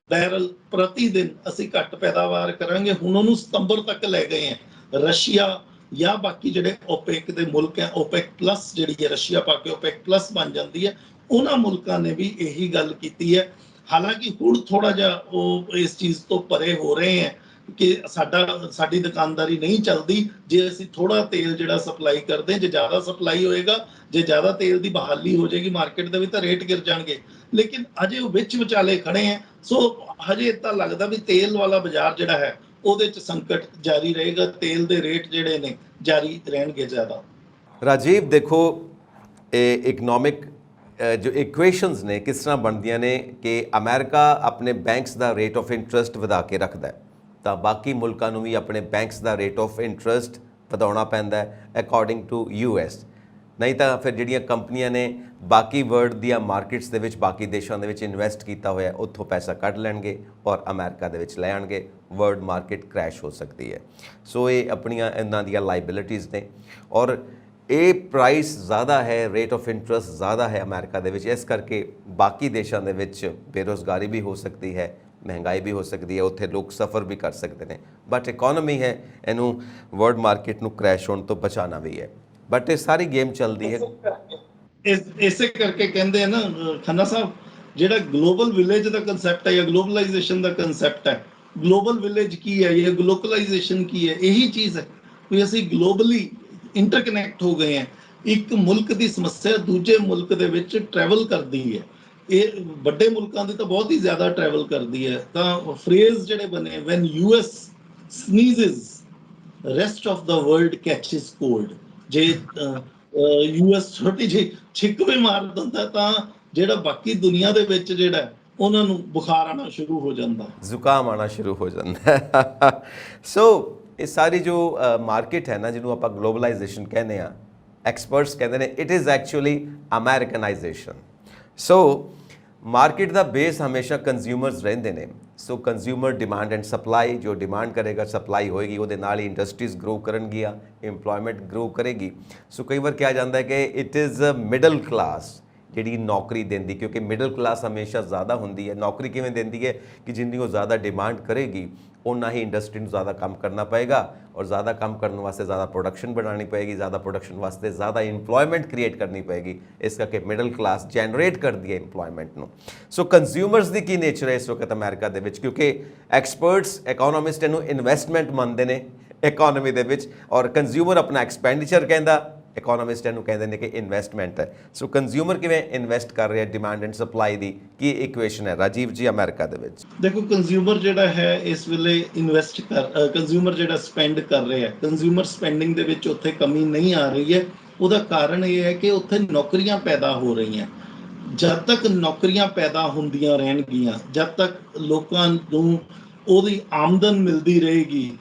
ਬੈਰਲ ਪ੍ਰਤੀ ਦਿਨ ਅਸੀਂ ਘੱਟ ਪੈਦਾਵਾਰ ਕਰਾਂਗੇ, ਹੁਣ ਉਹਨੂੰ ਸਤੰਬਰ ਤੱਕ ਲੈ ਗਏ ਹੈ। ਰਸ਼ੀਆ ਜਾਂ ਬਾਕੀ ਜਿਹੜੇ ਓਪੈਕ ਦੇ ਮੁਲਕ ਹੈ, ਓਪੈਕ ਪਲੱਸ ਜਿਹੜੀ ਹੈ, ਰਸ਼ੀਆ ਪਾ ਕੇ ਓਪੈਕ ਪਲੱਸ ਬਣ ਜਾਂਦੀ ਹੈ, ਉਹਨਾਂ ਮੁਲਕਾਂ ਨੇ ਵੀ ਇਹੀ ਗੱਲ ਕੀਤੀ ਹੈ। ਹਾਲਾਂਕਿ ਹੁਣ ਥੋੜਾ ਜਿਹਾ ਉਹ ਇਸ ਚੀਜ਼ ਤੋਂ ਪਰੇ ਹੋ ਰਹੇ ਹੈ ਕਿ ਸਾਡੀ ਦੁਕਾਨਦਾਰੀ ਨਹੀਂ ਚੱਲਦੀ ਜੇ ਅਸੀਂ ਥੋੜਾ ਤੇਲ ਜਿਹੜਾ ਸਪਲਾਈ ਕਰਦੇ, ਜੇ ਜ਼ਿਆਦਾ ਸਪਲਾਈ ਹੋਏਗਾ, ਜੇ ਜ਼ਿਆਦਾ ਤੇਲ ਦੀ ਬਹਾਲੀ ਹੋ ਜਾਏਗੀ ਮਾਰਕੀਟ ਦੇ ਵਿੱਚ ਤਾਂ ਰੇਟ ਗਿਰ ਜਾਣਗੇ। ਲੇਕਿਨ ਅਜੇ ਉਹ ਵਿੱਚ ਵਿਚਾਲੇ ਖੜੇ ਹੈ। ਸੋ ਹਜੇ ਤਾਂ ਲੱਗਦਾ ਵੀ ਤੇਲ ਵਾਲਾ ਬਾਜ਼ਾਰ ਜਿਹੜਾ ਹੈ ਉਹਦੇ 'ਚ ਸੰਕਟ ਜਾਰੀ ਰਹੇਗਾ, ਤੇਲ ਦੇ ਰੇਟ ਜਿਹੜੇ ਨੇ ਜਾਰੀ ਰਹਿਣਗੇ ਜ਼ਿਆਦਾ। ਰਾਜੀਵ, ਦੇਖੋ ਇਹ ਇਕਨੋਮਿਕ ਜੋ ਇਕੁਏਸ਼ਨਸ ਨੇ ਕਿਸ ਤਰ੍ਹਾਂ ਬਣਦੀਆਂ ਨੇ ਕਿ ਅਮਰੀਕਾ ਆਪਣੇ banks the rate of interest ਵਧਾ ਕੇ ਰੱਖਦਾ ਹੈ ਤਾਂ ਬਾਕੀ ਮੁਲਕਾਂ ਨੂੰ ਵੀ ਆਪਣੇ banks the rate of interest ਵਧਾਉਣਾ ਪੈਂਦਾ ਹੈ ਅਕੋਰਡਿੰਗ ਟੂ US। ਨਹੀਂ ਤਾਂ ਫਿਰ ਜਿਹੜੀਆਂ ਕੰਪਨੀਆਂ ਨੇ ਬਾਕੀ ਵਰਲਡ ਦੀਆਂ ਮਾਰਕੀਟਸ ਦੇ ਵਿੱਚ ਬਾਕੀ ਦੇਸ਼ਾਂ ਦੇ ਵਿੱਚ ਇਨਵੈਸਟ ਕੀਤਾ ਹੋਇਆ ਉੱਥੋਂ ਪੈਸਾ ਕੱਢ ਲੈਣਗੇ ਔਰ ਅਮਰੀਕਾ ਦੇ ਵਿੱਚ ਲੈ ਆਣਗੇ, ਵਰਲਡ ਮਾਰਕੀਟ ਕ੍ਰੈਸ਼ ਹੋ ਸਕਦੀ ਹੈ। ਸੋ ਇਹ ਆਪਣੀਆਂ ਇਹਨਾਂ ਦੀਆਂ ਲਾਇਬਿਲਿਟੀਜ਼ ਨੇ ਔਰ ਇਹ ਪ੍ਰਾਈਸ ਜ਼ਿਆਦਾ ਹੈ, ਰੇਟ ਆਫ ਇੰਟਰਸਟ ਜ਼ਿਆਦਾ ਹੈ ਅਮਰੀਕਾ ਦੇ ਵਿੱਚ, ਇਸ ਕਰਕੇ ਬਾਕੀ ਦੇਸ਼ਾਂ ਦੇ ਵਿੱਚ ਬੇਰੁਜ਼ਗਾਰੀ ਵੀ ਹੋ ਸਕਦੀ ਹੈ, ਮਹਿੰਗਾਈ ਵੀ ਹੋ ਸਕਦੀ ਹੈ, ਉੱਥੇ ਲੋਕ ਸਫਰ ਵੀ ਕਰ ਸਕਦੇ ਨੇ। ਬਟ ਇਕਨੋਮੀ ਹੈ, ਇਹਨੂੰ ਵਰਲਡ ਮਾਰਕੀਟ ਨੂੰ ਕ੍ਰੈਸ਼ ਹੋਣ ਤੋਂ ਬਚਾਉਣਾ ਵੀ ਹੈ। ਬਟ ਇਹ ਸਾਰੀ ਗੇਮ ਚੱਲਦੀ ਹੈ। ਇਸੇ ਕਰਕੇ ਕਹਿੰਦੇ ਆ ਨਾ ਖੰਨਾ ਸਾਹਿਬ, ਜਿਹੜਾ ਗਲੋਬਲ ਵਿਲੇਜ ਦਾ ਕਨਸੈਪਟ ਹੈ ਜਾਂ ਗਲੋਬਲਾਈਜੇਸ਼ਨ ਦਾ ਕਨਸੈਪਟ ਹੈ, ਗਲੋਬਲ ਵਿਲੇਜ ਕੀ ਹੈ ਜਾਂ ਗਲੋਕਲਾਈਜੇਸ਼ਨ ਕੀ ਹੈ, ਇਹੀ ਚੀਜ਼ ਹੈ ਵੀ ਅਸੀਂ ਗਲੋਬਲੀ ਇੰਟਰਕਨੈਕਟ ਹੋ ਗਏ ਹਾਂ। ਇੱਕ ਮੁਲਕ ਦੀ ਸਮੱਸਿਆ ਦੂਜੇ ਮੁਲਕ ਦੇ ਵਿੱਚ ਟਰੈਵਲ ਕਰਦੀ ਹੈ, ਇਹ ਵੱਡੇ ਮੁਲਕਾਂ ਦੀ ਤਾਂ ਬਹੁਤ ਹੀ ਜ਼ਿਆਦਾ ਟਰੈਵਲ ਕਰਦੀ ਹੈ। ਤਾਂ ਫਰੇਜ਼ ਜਿਹੜੇ ਬਣੇ, van US sneezes rest of the world catches cold, ਜੇ US ਛੋਟੀ ਜਿਹੀ ਛਿੱਕ ਵੀ ਮਾਰ ਦਿੰਦਾ ਤਾਂ ਜਿਹੜਾ ਬਾਕੀ ਦੁਨੀਆ ਦੇ ਵਿੱਚ ਜਿਹੜਾ ਉਹਨਾਂ ਨੂੰ ਬੁਖਾਰ ਆਉਣਾ ਸ਼ੁਰੂ ਹੋ ਜਾਂਦਾ, ਜ਼ੁਕਾਮ ਆਉਣਾ ਸ਼ੁਰੂ ਹੋ ਜਾਂਦਾ। ਸੋ ਇਹ ਸਾਰੀ ਜੋ ਮਾਰਕੀਟ ਹੈ ਨਾ, ਜਿਹਨੂੰ ਆਪਾਂ ਗਲੋਬਲਾਈਜੇਸ਼ਨ ਕਹਿੰਦੇ ਆ, ਐਕਸਪਰਟਸ ਕਹਿੰਦੇ ਨੇ it is actually Americanization. So market ਦਾ ਬੇਸ ਹਮੇਸ਼ਾ ਕੰਜ਼ਿਊਮਰਸ ਰਹਿੰਦੇ ਨੇ। So consumer demand and supply, ਜੋ ਡਿਮਾਂਡ ਕਰੇਗਾ ਸਪਲਾਈ ਹੋਏਗੀ, ਉਹਦੇ ਨਾਲ ਹੀ ਇੰਡਸਟਰੀਜ਼ ਗਰੋ ਕਰਨਗੀਆਂ, ਇੰਪਲੋਇਮੈਂਟ ਗਰੋ ਕਰੇਗੀ। ਸੋ ਕਈ ਵਾਰ ਕਿਹਾ ਜਾਂਦਾ ਹੈ ਕਿ ਇਟ ਇਜ਼ ਮਿਡਲ ਕਲਾਸ ਜਿਹੜੀ ਨੌਕਰੀ ਦਿੰਦੀ, ਕਿਉਂਕਿ ਮਿਡਲ ਕਲਾਸ ਹਮੇਸ਼ਾ ਜ਼ਿਆਦਾ ਹੁੰਦੀ ਹੈ। ਨੌਕਰੀ ਕਿਵੇਂ ਦਿੰਦੀ ਹੈ ਕਿ ਜਿੰਨੀ ਉਹ ਜ਼ਿਆਦਾ ਡਿਮਾਂਡ ਕਰੇਗੀ ਉਨਾ ਹੀ ਇੰਡਸਟਰੀ ਨੂੰ ਜ਼ਿਆਦਾ ਕੰਮ ਕਰਨਾ ਪਏਗਾ ਔਰ ਜ਼ਿਆਦਾ ਕੰਮ ਕਰਨ ਵਾਸਤੇ ਜ਼ਿਆਦਾ ਪ੍ਰੋਡਕਸ਼ਨ ਬਣਾਉਣੀ ਪਏਗੀ, ਜ਼ਿਆਦਾ ਪ੍ਰੋਡਕਸ਼ਨ ਵਾਸਤੇ ਜ਼ਿਆਦਾ ਇੰਪਲੋਇਮੈਂਟ ਕ੍ਰੀਏਟ ਕਰਨੀ ਪਏਗੀ। ਇਸ ਕਰਕੇ ਮਿਡਲ ਕਲਾਸ ਜਨਰੇਟ ਕਰਦੀ ਹੈ ਇੰਪਲੋਇਮੈਂਟ ਨੂੰ। ਸੋ ਕੰਜ਼ਿਊਮਰਸ ਦੀ ਕੀ ਨੇਚਰ ਹੈ ਇਸ ਵਕਤ ਅਮਰੀਕਾ ਦੇ ਵਿੱਚ, ਕਿਉਂਕਿ ਐਕਸਪਰਟਸ ਇਕੋਨੋਮਿਸਟ ਇਹਨੂੰ ਇਨਵੈਸਟਮੈਂਟ ਮੰਨਦੇ ਨੇ ਇਕੋਨਮੀ ਦੇ ਵਿੱਚ ਔਰ ਕੰਜ਼ਿਊਮਰ ਆਪਣਾ ਐਕਸਪੈਂਡੀਚਰ ਕਹਿੰਦਾ, ਇਕੋਨੋਮਿਸਟ ਇਹਨੂੰ ਕਹਿੰਦੇ ਨੇ ਕਿ ਇਨਵੈਸਟਮੈਂਟ ਹੈ। ਸੋ ਕੰਜ਼ਿਊਮਰ ਕਿਵੇਂ ਇਨਵੈਸਟ ਕਰ ਰਿਹਾ demand and supply the Ki equation ਹੈ ਰਾਜੀਵ ਜੀ ਅਮਰੀਕਾ ਦੇ ਵਿੱਚ? ਦੇਖੋ ਕੰਜ਼ਿਊਮਰ ਜਿਹੜਾ ਹੈ ਇਸ ਵੇਲੇ ਇਨਵੈਸਟ ਕੰਜ਼ਿਊਮਰ ਜਿਹੜਾ ਸਪੈਂਡ ਕਰ ਰਿਹਾ ਹੈ, ਕੰਜ਼ਿਊਮਰ ਸਪੈਂਡਿੰਗ ਦੇ ਵਿੱਚ ਉੱਥੇ ਕਮੀ ਨਹੀਂ ਆ ਰਹੀ ਹੈ। ਉਹਦਾ ਕਾਰਨ ਇਹ ਹੈ ਕਿ ਉੱਥੇ ਨੌਕਰੀਆਂ ਪੈਦਾ ਹੋ ਰਹੀਆਂ। ਜਦ ਤੱਕ ਨੌਕਰੀਆਂ ਪੈਦਾ ਹੁੰਦੀਆਂ ਰਹਿਣਗੀਆਂ, ਜਦ ਤੱਕ ਲੋਕਾਂ ਨੂੰ ਉਹਦੀ ਆਮਦਨ ਮਿਲਦੀ ਰਹੇਗੀ,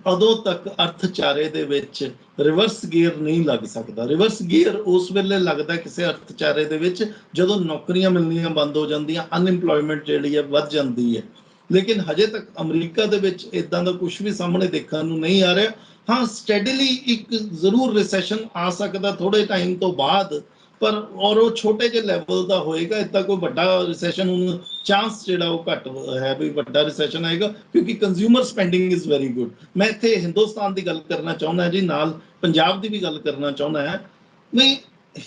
ਉਦੋਂ ਤੱਕ ਅਰਥਚਾਰੇ ਦੇ ਵਿੱਚ ਰਿਵਰਸ ਗੀਅਰ ਨਹੀਂ ਲੱਗ ਸਕਦਾ। ਰਿਵਰਸ ਗੀਅਰ ਉਸ ਵੇਲੇ ਲੱਗਦਾ ਕਿਸੇ ਅਰਥਚਾਰੇ ਦੇ ਵਿੱਚ ਜਦੋਂ ਨੌਕਰੀਆਂ ਮਿਲਣੀਆਂ ਬੰਦ ਹੋ ਜਾਂਦੀਆਂ, ਅਨਇੰਪਲੋਇਮੈਂਟ ਜਿਹੜੀ ਹੈ ਵੱਧ ਜਾਂਦੀ ਹੈ। ਲੇਕਿਨ ਹਜੇ ਤੱਕ ਅਮਰੀਕਾ ਦੇ ਵਿੱਚ ਇਦਾਂ ਦਾ ਕੁਝ ਵੀ ਸਾਹਮਣੇ ਦੇਖਣ ਨੂੰ ਨਹੀਂ ਆ ਰਿਹਾ। ਹਾਂ, ਸਟੈਡੀਲੀ ਇੱਕ ਜ਼ਰੂਰ ਰਿਸੈਸ਼ਨ ਆ ਸਕਦਾ ਥੋੜੇ ਟਾਈਮ ਤੋਂ ਬਾਅਦ, ਪਰ ਔਰ ਉਹ ਛੋਟੇ ਜਿਹੇ ਲੈਵਲ ਦਾ ਹੋਏਗਾ। ਇਦਾਂ ਕੋਈ ਵੱਡਾ ਰਿਸੈਸ਼ਨ ਹੁਣ ਚਾਂਸ ਜਿਹੜਾ ਉਹ ਘੱਟ ਹੈ ਵੀ ਵੱਡਾ ਰਿਸੈਸ਼ਨ ਆਏਗਾ, ਕਿਉਂਕਿ consumer spending is very good. ਮੈਂ ਇੱਥੇ ਹਿੰਦੁਸਤਾਨ ਦੀ ਗੱਲ ਕਰਨਾ ਚਾਹੁੰਦਾ ਜੀ, ਨਾਲ ਪੰਜਾਬ ਦੀ ਵੀ ਗੱਲ ਕਰਨਾ ਚਾਹੁੰਦਾ ਹਾਂ। ਨਹੀਂ,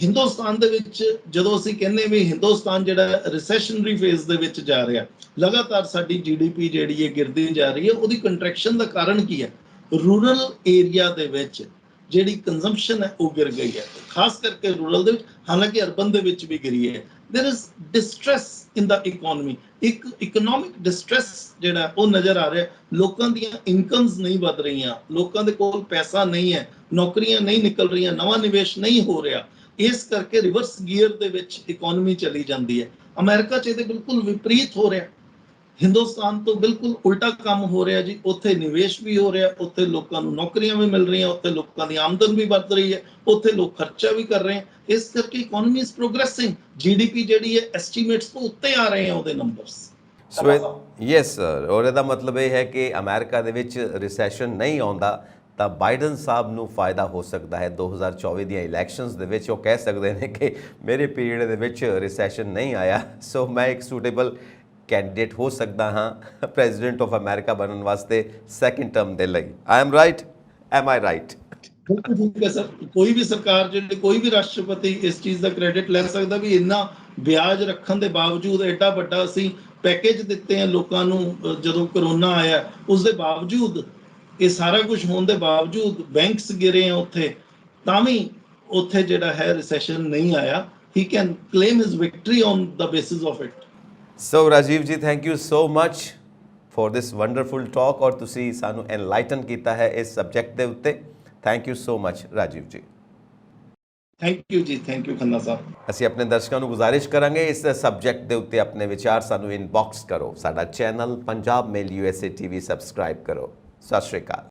ਹਿੰਦੁਸਤਾਨ ਦੇ ਵਿੱਚ ਜਦੋਂ ਅਸੀਂ ਕਹਿੰਦੇ ਵੀ ਹਿੰਦੁਸਤਾਨ ਜਿਹੜਾ ਰਿਸੈਸ਼ਨਰੀ ਫੇਜ਼ ਦੇ ਵਿੱਚ ਜਾ ਰਿਹਾ, ਲਗਾਤਾਰ ਸਾਡੀ GDP ਜਿਹੜੀ ਹੈ ਗਿਰਦੀ ਜਾ ਰਹੀ ਹੈ, ਉਹਦੀ ਕੰਟਰੈਕਸ਼ਨ ਦਾ ਕਾਰਨ ਕੀ ਹੈ? ਰੂਰਲ ਏਰੀਆ ਦੇ ਵਿੱਚ ਜਿਹੜੀ ਕੰਜ਼ੰਪਸ਼ਨ ਹੈ ਉਹ ਗਿਰ ਗਈ ਹੈ, ਖਾਸ ਕਰਕੇ ਰੂਰਲ ਦੇ ਵਿੱਚ, ਹਾਲਾਂਕਿ ਅਰਬਨ ਦੇ ਵਿੱਚ ਵੀ ਗਿਰੀ ਹੈ। There is distress in the economy, ਇੱਕ ਇਕਨੋਮਿਕ ਡਿਸਟ੍ਰੈਸ ਜਿਹੜਾ ਉਹ ਨਜ਼ਰ ਆ ਰਿਹਾ। ਲੋਕਾਂ ਦੀਆਂ ਇਨਕਮਸ ਨਹੀਂ ਵੱਧ ਰਹੀਆਂ, ਲੋਕਾਂ ਦੇ ਕੋਲ ਪੈਸਾ ਨਹੀਂ ਹੈ, ਨੌਕਰੀਆਂ ਨਹੀਂ ਨਿਕਲ ਰਹੀਆਂ, ਨਵਾਂ ਨਿਵੇਸ਼ ਨਹੀਂ ਹੋ ਰਿਹਾ। ਇਸ ਕਰਕੇ ਰਿਵਰਸ ਗੀਅਰ ਦੇ ਵਿੱਚ ਇਕਨੋਮੀ ਚਲੀ ਜਾਂਦੀ ਹੈ। ਅਮਰੀਕਾ 'ਚ ਇਹਦੇ ਬਿਲਕੁਲ ਵਿਪਰੀਤ ਹੋ ਰਿਹਾ, ਹਿੰਦੁਸਤਾਨ ਤੋਂ ਬਿਲਕੁਲ ਉਲਟਾ ਕੰਮ ਹੋ ਰਿਹਾ ਜੀ। ਉੱਥੇ ਨਿਵੇਸ਼ ਵੀ ਹੋ ਰਿਹਾ, ਉੱਥੇ ਲੋਕਾਂ ਨੂੰ ਨੌਕਰੀਆਂ ਵੀ ਮਿਲ ਰਹੀਆਂ, ਉੱਥੇ ਲੋਕਾਂ ਦੀ ਆਮਦਨ ਵੀ ਵੱਧ ਰਹੀ ਹੈ, ਉੱਥੇ ਲੋਕ ਖਰਚਾ ਵੀ ਕਰ ਰਹੇ ਹੈ। ਇਸ ਕਰਕੇ ਇਕਨੋਮੀ ਇਜ਼ ਪ੍ਰੋਗਰੈਸਿੰਗ। GDP ਜਿਹੜੀ ਹੈ ਐਸਟੀਮੇਟਸ ਤੋਂ ਉੱਤੇ ਆ ਰਹੇ ਆ ਉਹਦੇ ਨੰਬਰਸ। ਸੋ ਯੈਸ ਸਰ, ਔਰ ਇਹਦਾ ਮਤਲਬ ਇਹ ਹੈ ਕਿ ਅਮਰੀਕਾ ਦੇ ਵਿੱਚ ਰਿਸੈਸ਼ਨ ਨਹੀਂ ਆਉਂਦਾ ਤਾਂ ਬਾਈਡਨ ਸਾਹਿਬ ਨੂੰ ਫਾਇਦਾ ਹੋ ਸਕਦਾ ਹੈ 2024 ਦੀਆਂ ਇਲੈਕਸ਼ਨਸ ਦੇ ਵਿੱਚ। ਉਹ ਕਹਿ ਸਕਦੇ ਨੇ ਕਿ ਮੇਰੇ ਪੀਰੀਅਡ ਦੇ ਵਿੱਚ ਰਿਸੈਸ਼ਨ ਨਹੀਂ ਆਇਆ, ਸੋ ਮੈਂ ਇੱਕ ਸੂਟੇਬਲ ਕੈਂਡੀਡੇਟ ਹੋ ਸਕਦਾ ਹਾਂ ਪ੍ਰੈਜ਼ੀਡੈਂਟ ਆਫ ਅਮਰੀਕਾ ਬਣਨ ਵਾਸਤੇ ਸੈਕਿੰਡ ਟਰਮ ਦੇ ਲਈ। I am right, M I right? ਬਿਲਕੁਲ ਠੀਕ ਹੈ ਸਰ। ਕੋਈ ਵੀ ਸਰਕਾਰ ਜਿਹੜੀ, ਕੋਈ ਵੀ ਰਾਸ਼ਟਰਪਤੀ ਇਸ ਚੀਜ਼ ਦਾ ਕ੍ਰੈਡਿਟ ਲੈ ਸਕਦਾ ਵੀ ਇੰਨਾ ਵਿਆਜ ਰੱਖਣ ਦੇ ਬਾਵਜੂਦ, ਐਡਾ ਵੱਡਾ ਅਸੀਂ ਪੈਕੇਜ ਦਿੱਤੇ ਆ ਲੋਕਾਂ ਨੂੰ ਜਦੋਂ ਕਰੋਨਾ ਆਇਆ, ਉਸ ਦੇ ਬਾਵਜੂਦ, ਇਹ ਸਾਰਾ ਕੁਝ ਹੋਣ ਦੇ ਬਾਵਜੂਦ ਬੈਂਕਸ ਗਿਰੇ ਆ ਉੱਥੇ, ਤਾਂ ਵੀ ਉੱਥੇ ਜਿਹੜਾ ਹੈ ਰਿਸੈਸ਼ਨ ਨਹੀਂ ਆਇਆ। He can claim his victory on the basis of it. So Rajiv ji, thank you so much for this wonderful talk, ਔਰ ਤੁਸੀਂ ਸਾਨੂੰ ਐਨਲਾਈਟਨ ਕੀਤਾ ਹੈ ਇਸ ਸਬਜੈਕਟ ਦੇ ਉੱਤੇ। Thank you so much Rajiv ji. Thank you ਜੀ, ਥੈਂਕ ਯੂ ਖੰਨਾ ਸਾਹਿਬ। ਅਸੀਂ ਆਪਣੇ ਦਰਸ਼ਕਾਂ ਨੂੰ ਗੁਜ਼ਾਰਿਸ਼ ਕਰਾਂਗੇ ਇਸ ਸਬਜੈਕਟ ਦੇ ਉੱਤੇ ਆਪਣੇ ਵਿਚਾਰ ਸਾਨੂੰ ਇਨਬਾਕਸ ਕਰੋ। ਸਾਡਾ ਚੈਨਲ ਪੰਜਾਬ ਮੇਲ USA TV ਸਬਸਕ੍ਰਾਈਬ ਕਰੋ। ਸਤਿ ਸ਼੍ਰੀ ਅਕਾਲ।